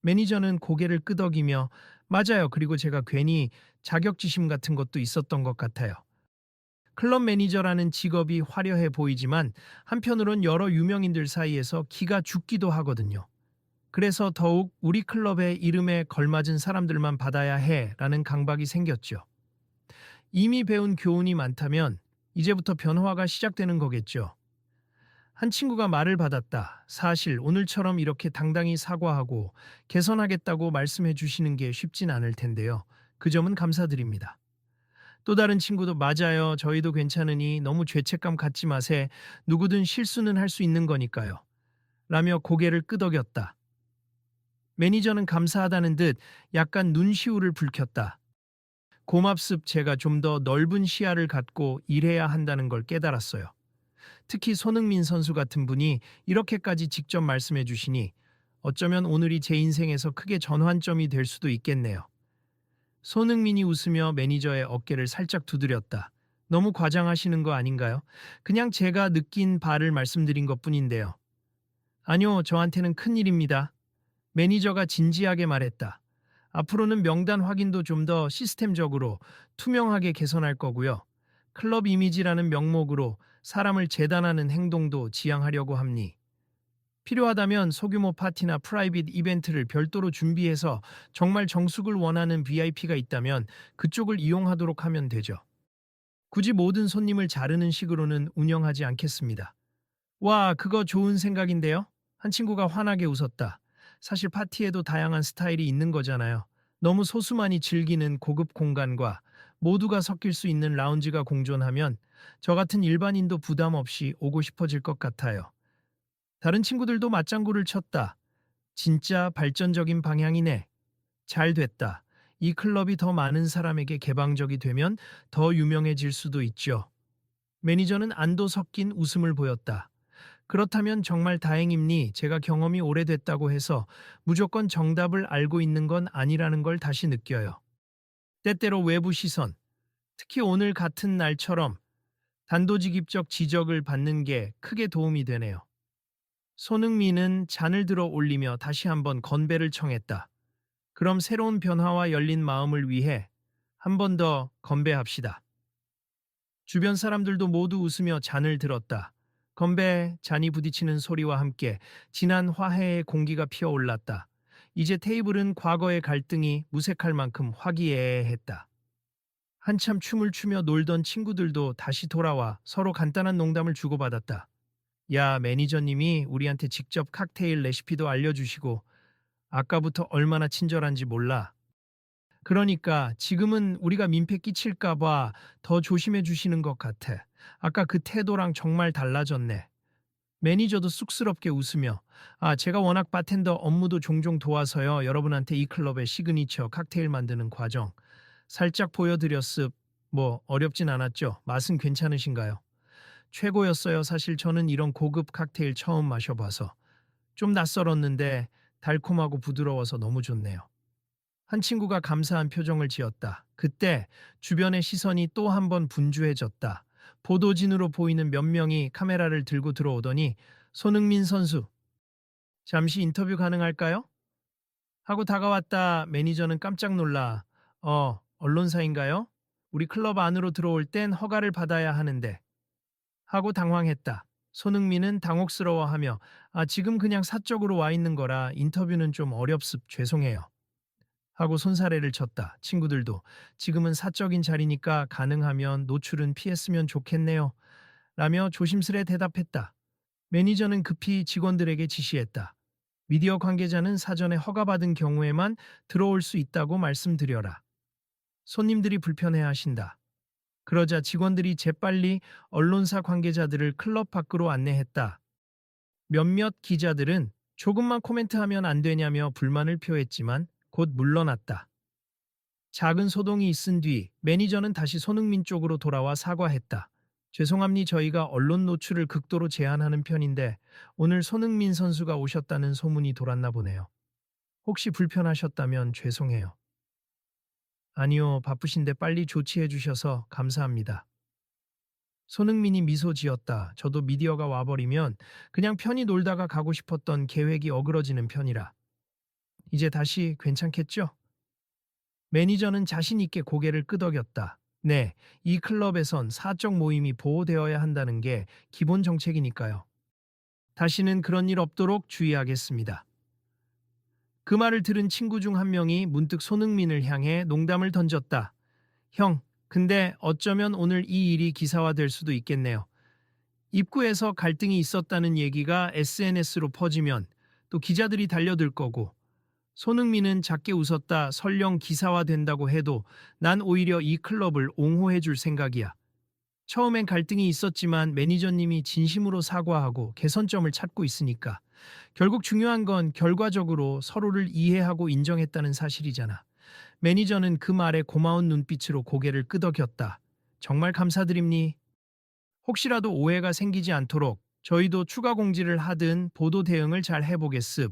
매니저는 고개를 끄덕이며 맞아요. 그리고 제가 괜히 자격지심 같은 것도 있었던 것 같아요. 클럽 매니저라는 직업이 화려해 보이지만 한편으론 여러 유명인들 사이에서 기가 죽기도 하거든요. 그래서 더욱 우리 클럽의 이름에 걸맞은 사람들만 받아야 해라는 강박이 생겼죠. 이미 배운 교훈이 많다면 이제부터 변화가 시작되는 거겠죠. 한 친구가 말을 받았다. 사실 오늘처럼 이렇게 당당히 사과하고 개선하겠다고 말씀해 주시는 게 쉽진 않을 텐데요. 그 점은 감사드립니다. 또 다른 친구도 맞아요. 저희도 괜찮으니 너무 죄책감 갖지 마세. 누구든 실수는 할 수 있는 거니까요. 라며 고개를 끄덕였다. 매니저는 감사하다는 듯 약간 눈시울을 붉혔다. 고맙습. 제가 좀 더 넓은 시야를 갖고 일해야 한다는 걸 깨달았어요. 특히 손흥민 선수 같은 분이 이렇게까지 직접 말씀해 주시니 어쩌면 오늘이 제 인생에서 크게 전환점이 될 수도 있겠네요. 손흥민이 웃으며 매니저의 어깨를 살짝 두드렸다. 너무 과장하시는 거 아닌가요? 그냥 제가 느낀 바를 말씀드린 것뿐인데요. 아니요, 저한테는 큰일입니다. 매니저가 진지하게 말했다. 앞으로는 명단 확인도 좀 더 시스템적으로 투명하게 개선할 거고요. 클럽 이미지라는 명목으로 사람을 재단하는 행동도 지양하려고 합니. 필요하다면 소규모 파티나 프라이빗 이벤트를 별도로 준비해서 정말 정숙을 원하는 VIP가 있다면 그쪽을 이용하도록 하면 되죠. 굳이 모든 손님을 자르는 식으로는 운영하지 않겠습니다. 와, 그거 좋은 생각인데요? 한 친구가 환하게 웃었다. 사실 파티에도 다양한 스타일이 있는 거잖아요. 너무 소수만이 즐기는 고급 공간과 모두가 섞일 수 있는 라운지가 공존하면 저 같은 일반인도 부담 없이 오고 싶어질 것 같아요. 다른 친구들도 맞장구를 쳤다. 진짜 발전적인 방향이네. 잘 됐다. 이 클럽이 더 많은 사람에게 개방적이 되면 더 유명해질 수도 있죠. 매니저는 안도 섞인 웃음을 보였다. 그렇다면 정말 다행입니. 제가 경험이 오래됐다고 해서 무조건 정답을 알고 있는 건 아니라는 걸 다시 느껴요. 때때로 외부 시선, 특히 오늘 같은 날처럼 단도직입적 지적을 받는 게 크게 도움이 되네요. 손흥민은 잔을 들어 올리며 다시 한번 건배를 청했다. 그럼 새로운 변화와 열린 마음을 위해 한 번 더 건배합시다. 주변 사람들도 모두 웃으며 잔을 들었다. 건배, 잔이 부딪히는 소리와 함께 진한 화해의 공기가 피어올랐다. 이제 테이블은 과거의 갈등이 무색할 만큼 화기애애했다. 한참 춤을 추며 놀던 친구들도 다시 돌아와 서로 간단한 농담을 주고받았다. 야, 매니저님이 우리한테 직접 칵테일 레시피도 알려주시고 아까부터 얼마나 친절한지 몰라. 그러니까 지금은 우리가 민폐 끼칠까봐 더 조심해 주시는 것 같아. 아까 그 태도랑 정말 달라졌네. 매니저도 쑥스럽게 웃으며 제가 워낙 바텐더 업무도 종종 도와서요. 여러분한테 이 클럽의 시그니처 칵테일 만드는 과정 살짝 보여드렸습. 뭐 어렵진 않았죠? 맛은 괜찮으신가요? 최고였어요. 사실 저는 이런 고급 칵테일 처음 마셔봐서 좀 낯설었는데 달콤하고 부드러워서 너무 좋네요. 한 친구가 감사한 표정을 지었다. 그때 주변의 시선이 또 한 번 분주해졌다. 보도진으로 보이는 몇 명이 카메라를 들고 들어오더니 손흥민 선수, 잠시 인터뷰 가능할까요? 하고 다가왔다. 매니저는 깜짝 놀라. 언론사인가요? 우리 클럽 안으로 들어올 땐 허가를 받아야 하는데. 하고 당황했다. 손흥민은 당혹스러워하며 지금 그냥 사적으로 와 있는 거라 인터뷰는 좀 어렵습. 죄송해요. 하고 손사래를 쳤다. 친구들도 지금은 사적인 자리니까 가능하면 노출은 피했으면 좋겠네요. 라며 조심스레 대답했다. 매니저는 급히 직원들에게 지시했다. 미디어 관계자는 사전에 허가받은 경우에만 들어올 수 있다고 말씀드려라. 손님들이 불편해하신다. 그러자 직원들이 재빨리 언론사 관계자들을 클럽 밖으로 안내했다. 몇몇 기자들은 조금만 코멘트하면 안 되냐며 불만을 표했지만 곧 물러났다. 작은 소동이 있은 뒤 매니저는 다시 손흥민 쪽으로 돌아와 사과했다. 죄송합니다. 저희가 언론 노출을 극도로 제한하는 편인데 오늘 손흥민 선수가 오셨다는 소문이 돌았나 보네요. 혹시 불편하셨다면 죄송해요. 아니요, 바쁘신데 빨리 조치해 주셔서 감사합니다. 손흥민이 미소 지었다. 저도 미디어가 와버리면 그냥 편히 놀다가 가고 싶었던 계획이 어그러지는 편이라. 이제 다시 괜찮겠죠? 매니저는 자신 있게 고개를 끄덕였다. 네, 이 클럽에선 사적 모임이 보호되어야 한다는 게 기본 정책이니까요. 다시는 그런 일 없도록 주의하겠습니다. 그 말을 들은 친구 중 한 명이 문득 손흥민을 향해 농담을 던졌다. 형, 근데 어쩌면 오늘 이 일이 기사화될 수도 있겠네요. 입구에서 갈등이 있었다는 얘기가 SNS로 퍼지면 또 기자들이 달려들 거고 손흥민은 작게 웃었다. 설령 기사화된다고 해도 난 오히려 이 클럽을 옹호해 줄 생각이야. 처음엔 갈등이 있었지만 매니저님이 진심으로 사과하고 개선점을 찾고 있으니까. 결국 중요한 건 결과적으로 서로를 이해하고 인정했다는 사실이잖아. 매니저는 그 말에 고마운 눈빛으로 고개를 끄덕였다. 정말 감사드립니. 혹시라도 오해가 생기지 않도록 저희도 추가 공지를 하든 보도 대응을 잘 해보겠습.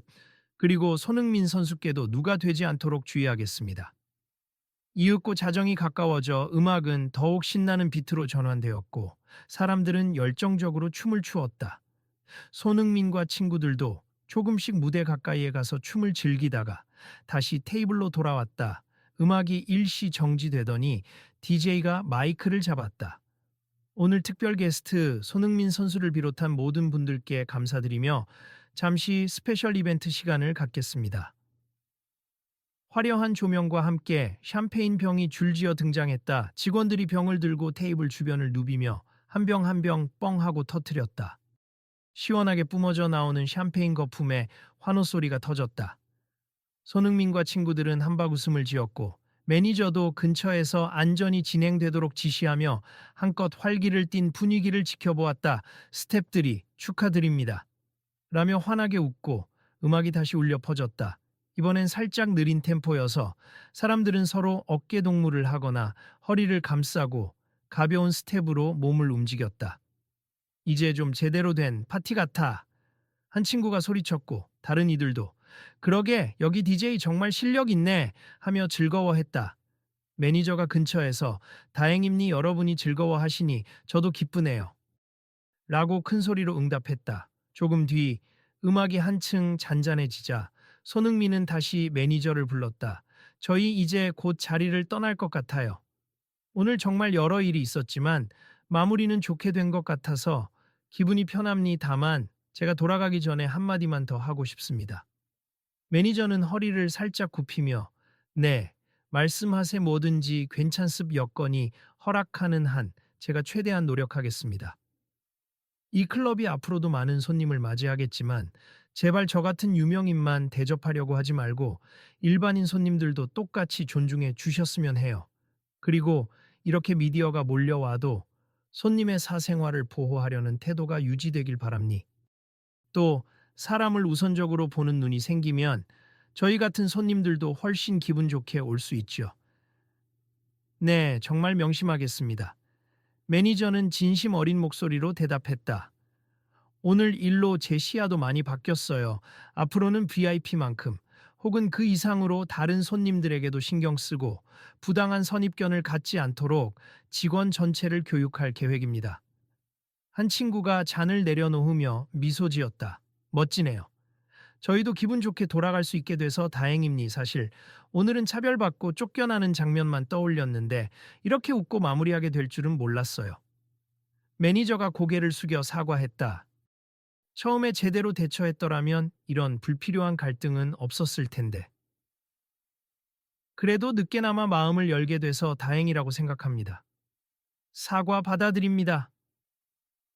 그리고 손흥민 선수께도 누가 되지 않도록 주의하겠습니다. 이윽고 자정이 가까워져 음악은 더욱 신나는 비트로 전환되었고 사람들은 열정적으로 춤을 추었다. 손흥민과 친구들도 조금씩 무대 가까이에 가서 춤을 즐기다가 다시 테이블로 돌아왔다. 음악이 일시 정지되더니 DJ가 마이크를 잡았다. 오늘 특별 게스트 손흥민 선수를 비롯한 모든 분들께 감사드리며 잠시 스페셜 이벤트 시간을 갖겠습니다. 화려한 조명과 함께 샴페인 병이 줄지어 등장했다. 직원들이 병을 들고 테이블 주변을 누비며 한 병 한 병 뻥 하고 터뜨렸다. 시원하게 뿜어져 나오는 샴페인 거품에 환호 소리가 터졌다. 손흥민과 친구들은 한박 웃음을 지었고 매니저도 근처에서 안전히 진행되도록 지시하며 한껏 활기를 띤 분위기를 지켜보았다. 스태프들이 축하드립니다. 라며 환하게 웃고 음악이 다시 울려 퍼졌다. 이번엔 살짝 느린 템포여서 사람들은 서로 어깨 동무를 하거나 허리를 감싸고 가벼운 스텝으로 몸을 움직였다. 이제 좀 제대로 된 파티 같아. 한 친구가 소리쳤고 다른 이들도 그러게 여기 DJ 정말 실력 있네 하며 즐거워했다. 매니저가 근처에서 다행입니 여러분이 즐거워하시니 저도 기쁘네요. 라고 큰 소리로 응답했다. 조금 뒤 음악이 한층 잔잔해지자 손흥민은 다시 매니저를 불렀다. 저희 이제 곧 자리를 떠날 것 같아요. 오늘 정말 여러 일이 있었지만 마무리는 좋게 된 것 같아서 기분이 편합니다만 제가 돌아가기 전에 한마디만 더 하고 싶습니다. 매니저는 허리를 살짝 굽히며 네, 말씀하세 뭐든지 괜찮습 여건이 허락하는 한 제가 최대한 노력하겠습니다. 이 클럽이 앞으로도 많은 손님을 맞이하겠지만 제발 저 같은 유명인만 대접하려고 하지 말고 일반인 손님들도 똑같이 존중해 주셨으면 해요. 그리고 이렇게 미디어가 몰려와도 손님의 사생활을 보호하려는 태도가 유지되길 바랍니. 또 사람을 우선적으로 보는 눈이 생기면 저희 같은 손님들도 훨씬 기분 좋게 올 수 있죠. 네, 정말 명심하겠습니다. 매니저는 진심 어린 목소리로 대답했다. 오늘 일로 제 시야도 많이 바뀌었어요. 앞으로는 VIP만큼 혹은 그 이상으로 다른 손님들에게도 신경 쓰고 부당한 선입견을 갖지 않도록 직원 전체를 교육할 계획입니다. 한 친구가 잔을 내려놓으며 미소 지었다. 멋지네요. 저희도 기분 좋게 돌아갈 수 있게 돼서 다행입니. 사실 오늘은 차별받고 쫓겨나는 장면만 떠올렸는데 이렇게 웃고 마무리하게 될 줄은 몰랐어요. 매니저가 고개를 숙여 사과했다. 처음에 제대로 대처했더라면 이런 불필요한 갈등은 없었을 텐데. 그래도 늦게나마 마음을 열게 돼서 다행이라고 생각합니다. 사과 받아드립니다.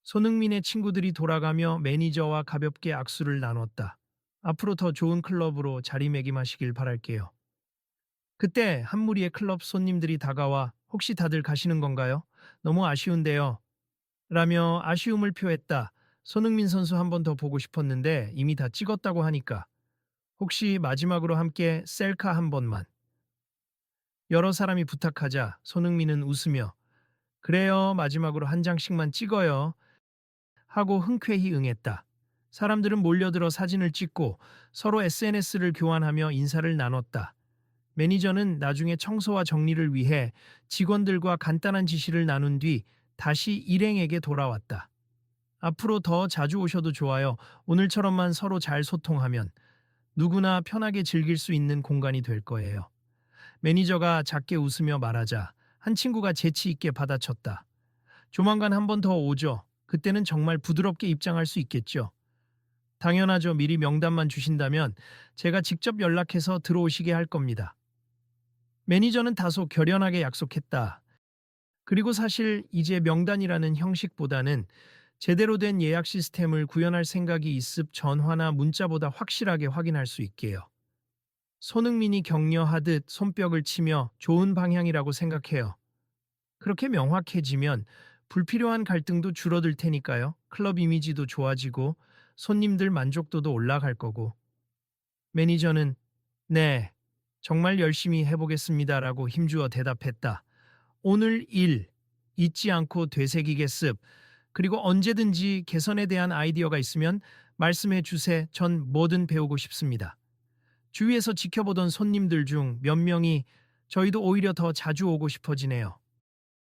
손흥민의 친구들이 돌아가며 매니저와 가볍게 악수를 나눴다. 앞으로 더 좋은 클럽으로 자리매김하시길 바랄게요. 그때 한 무리의 클럽 손님들이 다가와 혹시 다들 가시는 건가요? 너무 아쉬운데요. 라며 아쉬움을 표했다. 손흥민 선수 한 번 더 보고 싶었는데 이미 다 찍었다고 하니까 혹시 마지막으로 함께 셀카 한 번만. 여러 사람이 부탁하자 손흥민은 웃으며 그래요 마지막으로 한 장씩만 찍어요 하고 흔쾌히 응했다. 사람들은 몰려들어 사진을 찍고 서로 SNS를 교환하며 인사를 나눴다. 매니저는 나중에 청소와 정리를 위해 직원들과 간단한 지시를 나눈 뒤 다시 일행에게 돌아왔다. 앞으로 더 자주 오셔도 좋아요. 오늘처럼만 서로 잘 소통하면 누구나 편하게 즐길 수 있는 공간이 될 거예요. 매니저가 작게 웃으며 말하자 한 친구가 재치 있게 받아쳤다. 조만간 한 번 더 오죠. 그때는 정말 부드럽게 입장할 수 있겠죠. 당연하죠. 미리 명단만 주신다면 제가 직접 연락해서 들어오시게 할 겁니다. 매니저는 다소 결연하게 약속했다. 그리고 사실 이제 명단이라는 형식보다는 제대로 된 예약 시스템을 구현할 생각이 있습 전화나 문자보다 확실하게 확인할 수 있게요. 손흥민이 격려하듯 손뼉을 치며 좋은 방향이라고 생각해요. 그렇게 명확해지면 불필요한 갈등도 줄어들 테니까요. 클럽 이미지도 좋아지고 손님들 만족도도 올라갈 거고. 매니저는 네, 정말 열심히 해보겠습니다라고 힘주어 대답했다. 오늘 일 잊지 않고 되새기겠습. 그리고 언제든지 개선에 대한 아이디어가 있으면 말씀해 주세. 전 뭐든 배우고 싶습니다. 주위에서 지켜보던 손님들 중 몇 명이 저희도 오히려 더 자주 오고 싶어지네요.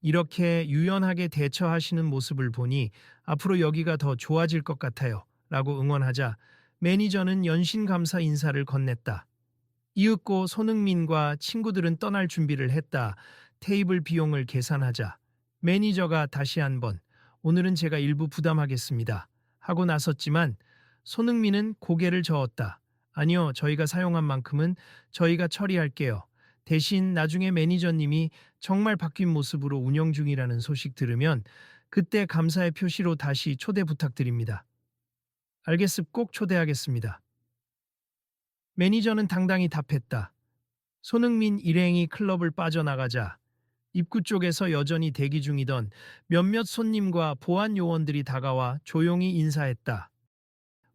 이렇게 유연하게 대처하시는 모습을 보니 앞으로 여기가 더 좋아질 것 같아요. 라고 응원하자 매니저는 연신감사 인사를 건넸다. 이윽고 손흥민과 친구들은 떠날 준비를 했다. 테이블 비용을 계산하자 매니저가 다시 한번 오늘은 제가 일부 부담하겠습니다. 하고 나섰지만 손흥민은 고개를 저었다. 아니요, 저희가 사용한 만큼은 저희가 처리할게요. 대신 나중에 매니저님이 정말 바뀐 모습으로 운영 중이라는 소식 들으면 그때 감사의 표시로 다시 초대 부탁드립니다. 알겠습 꼭 초대하겠습니다. 매니저는 당당히 답했다. 손흥민 일행이 클럽을 빠져나가자 입구 쪽에서 여전히 대기 중이던 몇몇 손님과 보안 요원들이 다가와 조용히 인사했다.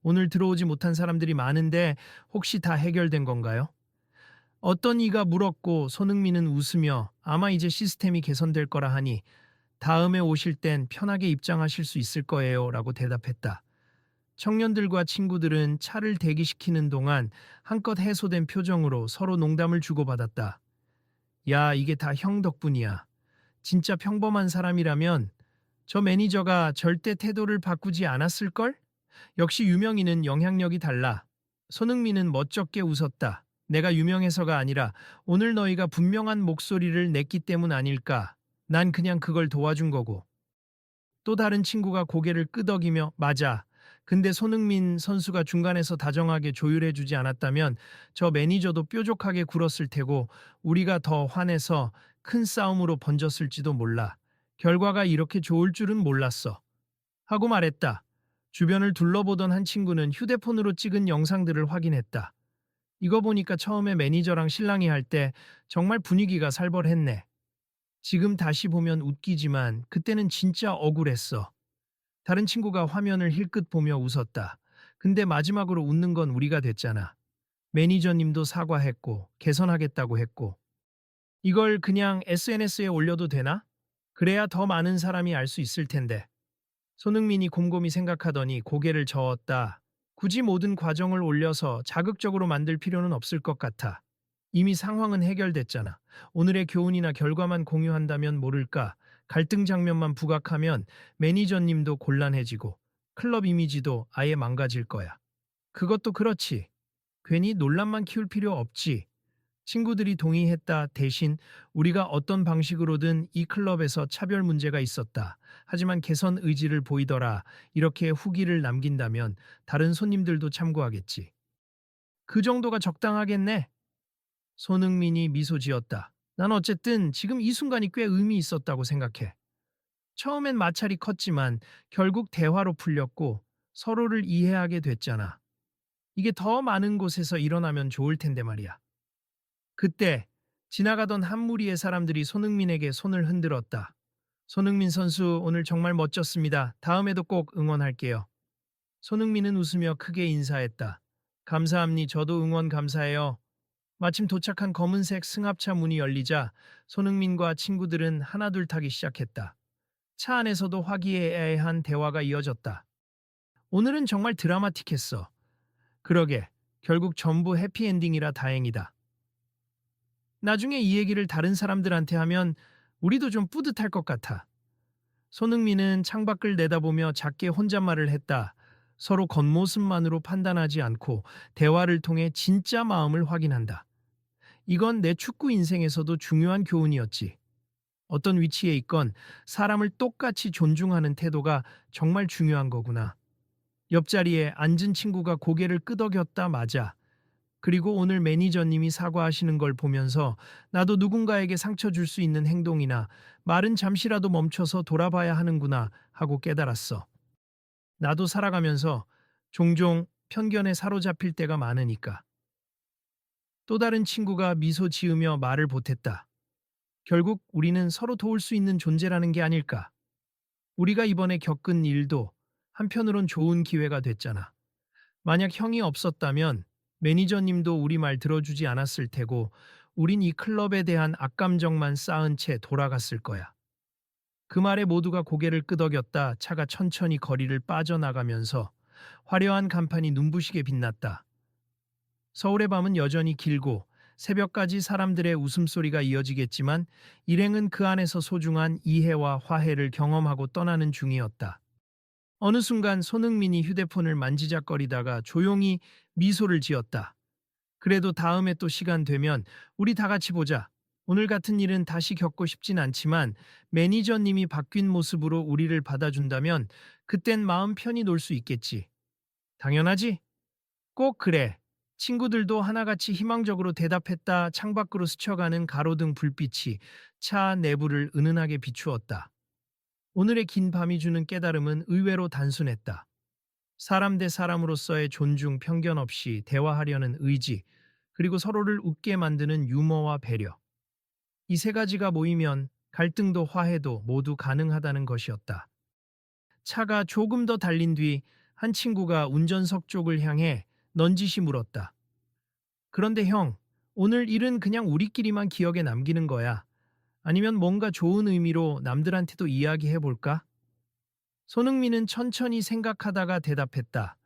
오늘 들어오지 못한 사람들이 많은데 혹시 다 해결된 건가요? 어떤 이가 물었고 손흥민은 웃으며 아마 이제 시스템이 개선될 거라 하니 다음에 오실 땐 편하게 입장하실 수 있을 거예요 라고 대답했다. 청년들과 친구들은 차를 대기시키는 동안 한껏 해소된 표정으로 서로 농담을 주고받았다. 야, 이게 다 형 덕분이야. 진짜 평범한 사람이라면 저 매니저가 절대 태도를 바꾸지 않았을걸? 역시 유명인은 영향력이 달라. 손흥민은 멋쩍게 웃었다. 내가 유명해서가 아니라 오늘 너희가 분명한 목소리를 냈기 때문 아닐까. 난 그냥 그걸 도와준 거고. 또 다른 친구가 고개를 끄덕이며 맞아. 근데 손흥민 선수가 중간에서 다정하게 조율해주지 않았다면 저 매니저도 뾰족하게 굴었을 테고 우리가 더 화내서 큰 싸움으로 번졌을지도 몰라. 결과가 이렇게 좋을 줄은 몰랐어. 하고 말했다. 주변을 둘러보던 한 친구는 휴대폰으로 찍은 영상들을 확인했다. 이거 보니까 처음에 매니저랑 신랑이 할 때 정말 분위기가 살벌했네. 지금 다시 보면 웃기지만 그때는 진짜 억울했어. 다른 친구가 화면을 힐끗 보며 웃었다. 근데 마지막으로 웃는 건 우리가 됐잖아. 매니저님도 사과했고 개선하겠다고 했고. 이걸 그냥 SNS에 올려도 되나? 그래야 더 많은 사람이 알 수 있을 텐데. 손흥민이 곰곰이 생각하더니 고개를 저었다. 굳이 모든 과정을 올려서 자극적으로 만들 필요는 없을 것 같아. 이미 상황은 해결됐잖아. 오늘의 교훈이나 결과만 공유한다면 모를까. 갈등 장면만 부각하면 매니저님도 곤란해지고 클럽 이미지도 아예 망가질 거야. 그것도 그렇지. 괜히 논란만 키울 필요 없지. 친구들이 동의했다. 대신 우리가 어떤 방식으로든 이 클럽에서 차별 문제가 있었다. 하지만 개선 의지를 보이더라. 이렇게 후기를 남긴다면 다른 손님들도 참고하겠지. 그 정도가 적당하겠네. 손흥민이 미소 지었다. 난 어쨌든 지금 이 순간이 꽤 의미 있었다고 생각해. 처음엔 마찰이 컸지만 결국 대화로 풀렸고 서로를 이해하게 됐잖아. 이게 더 많은 곳에서 일어나면 좋을 텐데 말이야. 그때 지나가던 한 무리의 사람들이 손흥민에게 손을 흔들었다. 손흥민 선수 오늘 정말 멋졌습니다. 다음에도 꼭 응원할게요. 손흥민은 웃으며 크게 인사했다. 감사합니다. 저도 응원 감사해요. 마침 도착한 검은색 승합차 문이 열리자 손흥민과 친구들은 하나둘 타기 시작했다. 차 안에서도 화기애애한 대화가 이어졌다. 오늘은 정말 드라마틱했어. 그러게, 결국 전부 해피엔딩이라 다행이다. 나중에 이 얘기를 다른 사람들한테 하면 우리도 좀 뿌듯할 것 같아. 손흥민은 창밖을 내다보며 작게 혼잣말을 했다. 서로 겉모습만으로 판단하지 않고 대화를 통해 진짜 마음을 확인한다. 이건 내 축구 인생에서도 중요한 교훈이었지. 어떤 위치에 있건 사람을 똑같이 존중하는 태도가 정말 중요한 거구나. 옆자리에 앉은 친구가 고개를 끄덕였다. 맞아. 그리고 오늘 매니저님이 사과하시는 걸 보면서 나도 누군가에게 상처 줄 수 있는 행동이나 말은 잠시라도 멈춰서 돌아봐야 하는구나 하고 깨달았어. 나도 살아가면서 종종 편견에 사로잡힐 때가 많으니까. 또 다른 친구가 미소 지으며 말을 보탰다. 결국 우리는 서로 도울 수 있는 존재라는 게 아닐까. 우리가 이번에 겪은 일도 한편으론 좋은 기회가 됐잖아. 만약 형이 없었다면 매니저님도 우리 말 들어주지 않았을 테고 우린 이 클럽에 대한 악감정만 쌓은 채 돌아갔을 거야. 그 말에 모두가 고개를 끄덕였다. 차가 천천히 거리를 빠져나가면서 화려한 간판이 눈부시게 빛났다. 서울의 밤은 여전히 길고 새벽까지 사람들의 웃음소리가 이어지겠지만 일행은 그 안에서 소중한 이해와 화해를 경험하고 떠나는 중이었다. 어느 순간 손흥민이 휴대폰을 만지작거리다가 조용히 미소를 지었다. 그래도 다음에 또 시간 되면 우리 다 같이 보자. 오늘 같은 일은 다시 겪고 싶진 않지만 매니저님이 바뀐 모습으로 우리를 받아준다면 그땐 마음 편히 놀 수 있겠지. 당연하지? 꼭 그래. 친구들도 하나같이 희망적으로 대답했다. 창밖으로 스쳐가는 가로등 불빛이 차 내부를 은은하게 비추었다. 오늘의 긴 밤이 주는 깨달음은 의외로 단순했다. 사람 대 사람으로서의 존중, 편견 없이 대화하려는 의지, 그리고 서로를 웃게 만드는 유머와 배려. 이 세 가지가 모이면 갈등도 화해도 모두 가능하다는 것이었다. 차가 조금 더 달린 뒤 한 친구가 운전석 쪽을 향해 넌지시 물었다. 그런데 형, 오늘 일은 그냥 우리끼리만 기억에 남기는 거야? 아니면 뭔가 좋은 의미로 남들한테도 이야기해 볼까? 손흥민은 천천히 생각하다가 대답했다.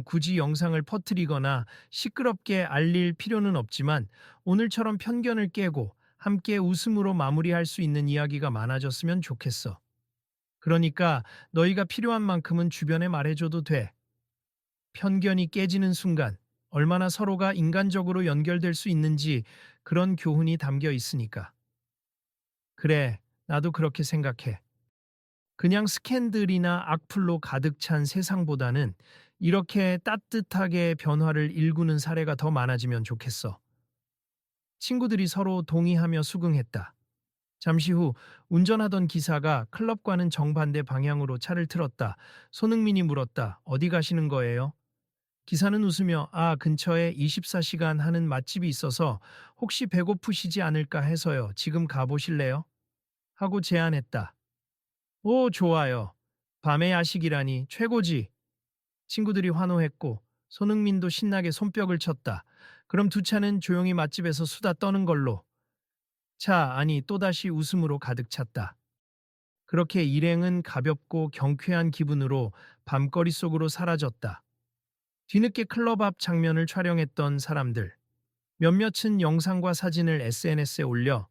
굳이 영상을 퍼뜨리거나 시끄럽게 알릴 필요는 없지만 오늘처럼 편견을 깨고 함께 웃음으로 마무리할 수 있는 이야기가 많아졌으면 좋겠어. 그러니까 너희가 필요한 만큼은 주변에 말해줘도 돼. 편견이 깨지는 순간 얼마나 서로가 인간적으로 연결될 수 있는지 그런 교훈이 담겨 있으니까. 그래, 나도 그렇게 생각해. 그냥 스캔들이나 악플로 가득 찬 세상보다는 이렇게 따뜻하게 변화를 일구는 사례가 더 많아지면 좋겠어. 친구들이 서로 동의하며 수긍했다. 잠시 후 운전하던 기사가 클럽과는 정반대 방향으로 차를 틀었다. 손흥민이 물었다. 어디 가시는 거예요? 기사는 웃으며 근처에 24시간 하는 맛집이 있어서 혹시 배고프시지 않을까 해서요. 지금 가보실래요? 하고 제안했다. 오, 좋아요. 밤의 야식이라니 최고지. 친구들이 환호했고 손흥민도 신나게 손뼉을 쳤다. 그럼 두 차는 조용히 맛집에서 수다 떠는 걸로. 아니 또다시 웃음으로 가득 찼다. 그렇게 일행은 가볍고 경쾌한 기분으로 밤거리 속으로 사라졌다. 뒤늦게 클럽 앞 장면을 촬영했던 사람들. 몇몇은 영상과 사진을 SNS에 올려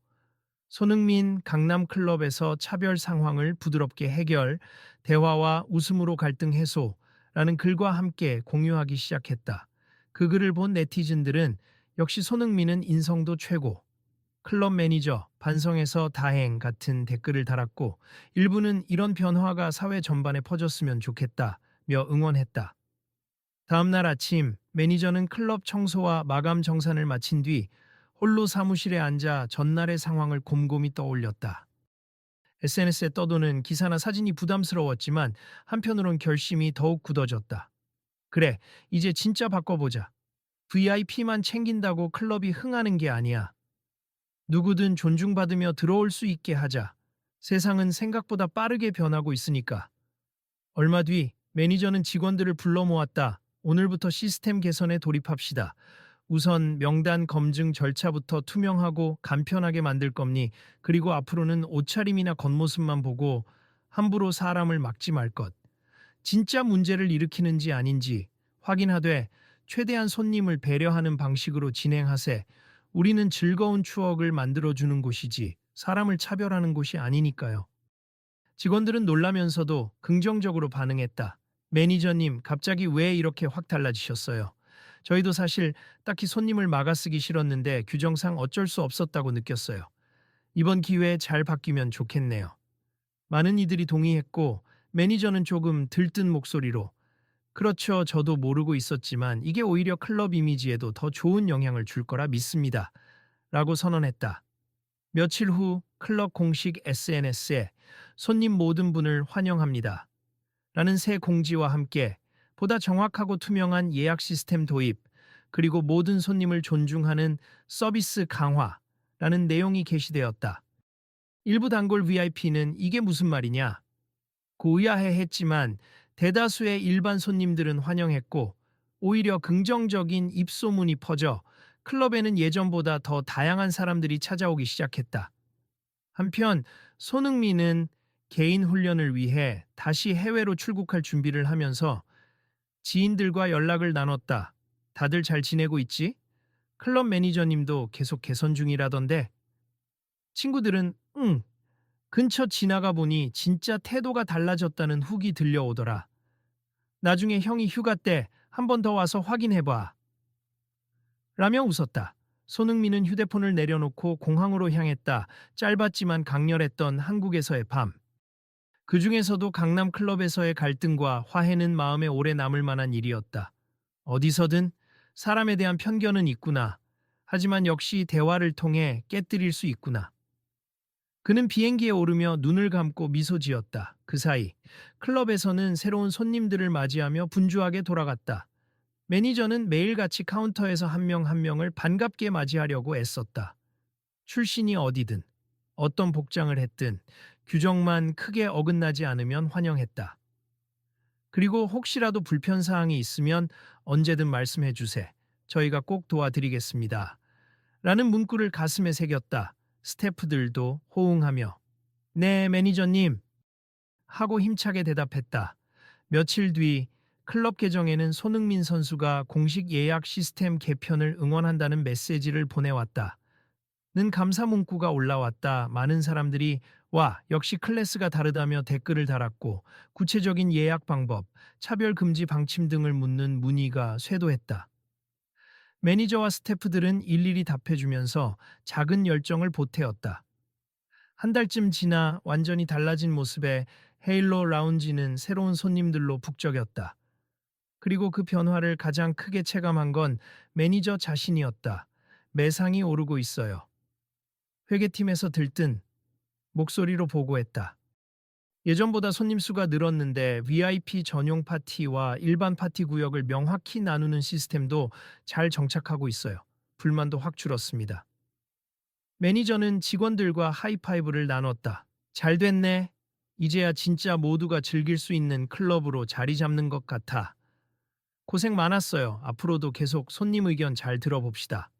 손흥민 강남 클럽에서 차별 상황을 부드럽게 해결, 대화와 웃음으로 갈등 해소라는 글과 함께 공유하기 시작했다. 그 글을 본 네티즌들은 역시 손흥민은 인성도 최고, 클럽 매니저, 반성해서 다행 같은 댓글을 달았고 일부는 이런 변화가 사회 전반에 퍼졌으면 좋겠다며 응원했다. 다음날 아침 매니저는 클럽 청소와 마감 정산을 마친 뒤 홀로 사무실에 앉아 전날의 상황을 곰곰이 떠올렸다. SNS에 떠도는 기사나 사진이 부담스러웠지만 한편으론 결심이 더욱 굳어졌다. 그래, 이제 진짜 바꿔보자. VIP만 챙긴다고 클럽이 흥하는 게 아니야. 누구든 존중받으며 들어올 수 있게 하자. 세상은 생각보다 빠르게 변하고 있으니까. 얼마 뒤 매니저는 직원들을 불러 모았다. 오늘부터 시스템 개선에 돌입합시다. 우선 명단 검증 절차부터 투명하고 간편하게 만들 겁니. 그리고 앞으로는 옷차림이나 겉모습만 보고 함부로 사람을 막지 말 것. 진짜 문제를 일으키는지 아닌지 확인하되 최대한 손님을 배려하는 방식으로 진행하세. 우리는 즐거운 추억을 만들어주는 곳이지 사람을 차별하는 곳이 아니니까요. 직원들은 놀라면서도 긍정적으로 반응했다. 매니저님, 갑자기 왜 이렇게 확 달라지셨어요? 저희도 사실 딱히 손님을 막아쓰기 싫었는데 규정상 어쩔 수 없었다고 느꼈어요. 이번 기회에 잘 바뀌면 좋겠네요. 많은 이들이 동의했고 매니저는 조금 들뜬 목소리로 그렇죠. 저도 모르고 있었지만 이게 오히려 클럽 이미지에도 더 좋은 영향을 줄 거라 믿습니다. 라고 선언했다. 며칠 후 클럽 공식 SNS에 손님 모든 분을 환영합니다. 라는 새 공지와 함께 보다 정확하고 투명한 예약 시스템 도입, 그리고 모든 손님을 존중하는 서비스 강화라는 내용이 게시되었다. 일부 단골 VIP는 이게 무슨 말이냐? 고 의아해했지만 대다수의 일반 손님들은 환영했고 오히려 긍정적인 입소문이 퍼져 클럽에는 예전보다 더 다양한 사람들이 찾아오기 시작했다. 한편 손흥민은 개인 훈련을 위해 다시 해외로 출국할 준비를 하면서 지인들과 연락을 나눴다. 다들 잘 지내고 있지? 클럽 매니저님도 계속 개선 중이라던데. 친구들은 응. 근처 지나가 보니 진짜 태도가 달라졌다는 후기 들려오더라. 나중에 형이 휴가 때 한 번 더 와서 확인해봐. 라며 웃었다. 손흥민은 휴대폰을 내려놓고 공항으로 향했다. 짧았지만 강렬했던 한국에서의 밤. 그 중에서도 강남 클럽에서의 갈등과 화해는 마음에 오래 남을 만한 일이었다. 어디서든 사람에 대한 편견은 있구나. 하지만 역시 대화를 통해 깨뜨릴 수 있구나. 그는 비행기에 오르며 눈을 감고 미소 지었다. 그 사이 클럽에서는 새로운 손님들을 맞이하며 분주하게 돌아갔다. 매니저는 매일같이 카운터에서 한 명 한 명을 반갑게 맞이하려고 애썼다. 출신이 어디든 어떤 복장을 했든 규정만 크게 어긋나지 않으면 환영했다. 그리고 혹시라도 불편사항이 있으면 언제든 말씀해 주세. 저희가 꼭 도와드리겠습니다. 라는 문구를 가슴에 새겼다. 스태프들도 호응하며 네, 매니저님 하고 힘차게 대답했다. 며칠 뒤 클럽 계정에는 손흥민 선수가 공식 예약 시스템 개편을 응원한다는 메시지를 보내왔다. 는 감사 문구가 올라왔다. 많은 사람들이 와, 역시 클래스가 다르다며 댓글을 달았고 구체적인 예약 방법, 차별 금지 방침 등을 묻는 문의가 쇄도했다. 매니저와 스태프들은 일일이 답해주면서 작은 열정을 보태었다. 한 달쯤 지나 완전히 달라진 모습에 헤일로 라운지는 새로운 손님들로 북적였다. 그리고 그 변화를 가장 크게 체감한 건 매니저 자신이었다. 매상이 오르고 있어요. 회계팀에서 들뜬 목소리로 보고했다. 예전보다 손님 수가 늘었는데 VIP 전용 파티와 일반 파티 구역을 명확히 나누는 시스템도 잘 정착하고 있어요. 불만도 확 줄었습니다. 매니저는 직원들과 하이파이브를 나눴다. 잘 됐네. 이제야 진짜 모두가 즐길 수 있는 클럽으로 자리 잡는 것 같아. 고생 많았어요. 앞으로도 계속 손님 의견 잘 들어봅시다.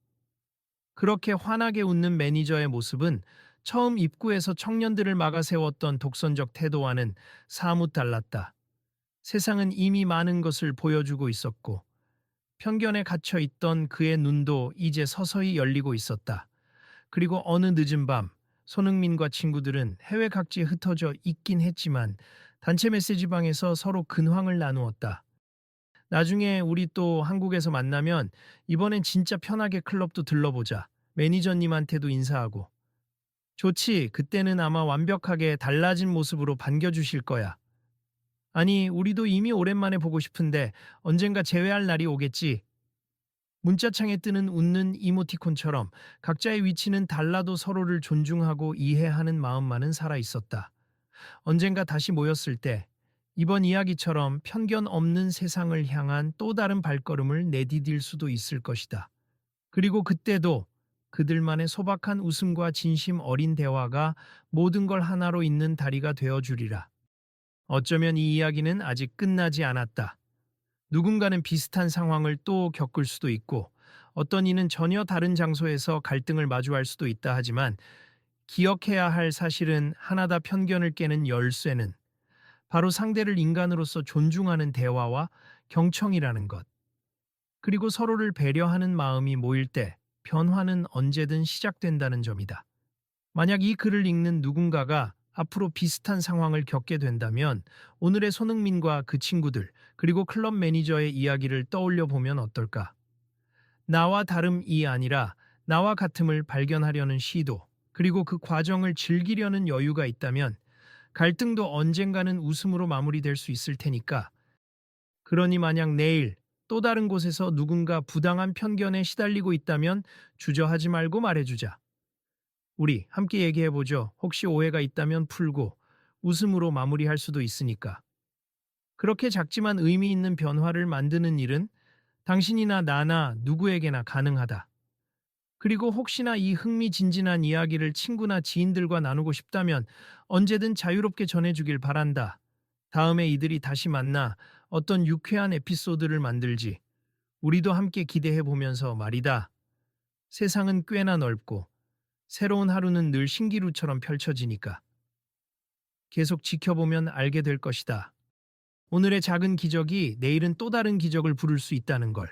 그렇게 환하게 웃는 매니저의 모습은 처음 입구에서 청년들을 막아 세웠던 독선적 태도와는 사뭇 달랐다. 세상은 이미 많은 것을 보여주고 있었고 편견에 갇혀 있던 그의 눈도 이제 서서히 열리고 있었다. 그리고 어느 늦은 밤 손흥민과 친구들은 해외 각지에 흩어져 있긴 했지만 단체 메시지방에서 서로 근황을 나누었다. 나중에 우리 또 한국에서 만나면 이번엔 진짜 편하게 클럽도 들러보자. 매니저님한테도 인사하고. 좋지, 그때는 아마 완벽하게 달라진 모습으로 반겨주실 거야. 아니, 우리도 이미 오랜만에 보고 싶은데 언젠가 재회할 날이 오겠지. 문자창에 뜨는 웃는 이모티콘처럼 각자의 위치는 달라도 서로를 존중하고 이해하는 마음만은 살아 있었다. 언젠가 다시 모였을 때 이번 이야기처럼 편견 없는 세상을 향한 또 다른 발걸음을 내디딜 수도 있을 것이다. 그리고 그때도 그들만의 소박한 웃음과 진심 어린 대화가 모든 걸 하나로 잇는 다리가 되어주리라. 어쩌면 이 이야기는 아직 끝나지 않았다. 누군가는 비슷한 상황을 또 겪을 수도 있고 어떤 이는 전혀 다른 장소에서 갈등을 마주할 수도 있다 하지만 기억해야 할 사실은 하나다 편견을 깨는 열쇠는 바로 상대를 인간으로서 존중하는 대화와 경청이라는 것. 그리고 서로를 배려하는 마음이 모일 때 변화는 언제든 시작된다는 점이다. 만약 이 글을 읽는 누군가가 앞으로 비슷한 상황을 겪게 된다면 오늘의 손흥민과 그 친구들 그리고 클럽 매니저의 이야기를 떠올려 보면 어떨까? 나와 다름이 아니라 나와 같음을 발견하려는 시도 그리고 그 과정을 즐기려는 여유가 있다면 갈등도 언젠가는 웃음으로 마무리될 수 있을 테니까. 그러니 만약 내일 또 다른 곳에서 누군가 부당한 편견에 시달리고 있다면 주저하지 말고 말해주자. 우리 함께 얘기해보죠. 혹시 오해가 있다면 풀고 웃음으로 마무리할 수도 있으니까. 그렇게 작지만 의미 있는 변화를 만드는 일은 당신이나 나나 누구에게나 가능하다. 그리고 혹시나 이 흥미진진한 이야기를 친구나 지인들과 나누고 싶다면 언제든 자유롭게 전해주길 바란다. 다음에 이들이 다시 만나 어떤 유쾌한 에피소드를 만들지 우리도 함께 기대해보면서 말이다. 세상은 꽤나 넓고 새로운 하루는 늘 신기루처럼 펼쳐지니까 계속 지켜보면 알게 될 것이다. 오늘의 작은 기적이 내일은 또 다른 기적을 부를 수 있다는 걸.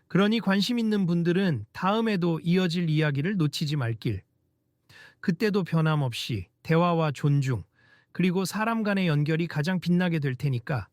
그러니 관심 있는 분들은 다음에도 이어질 이야기를 놓치지 말길. 그때도 변함없이 대화와 존중, 그리고 사람 간의 연결이 가장 빛나게 될 테니까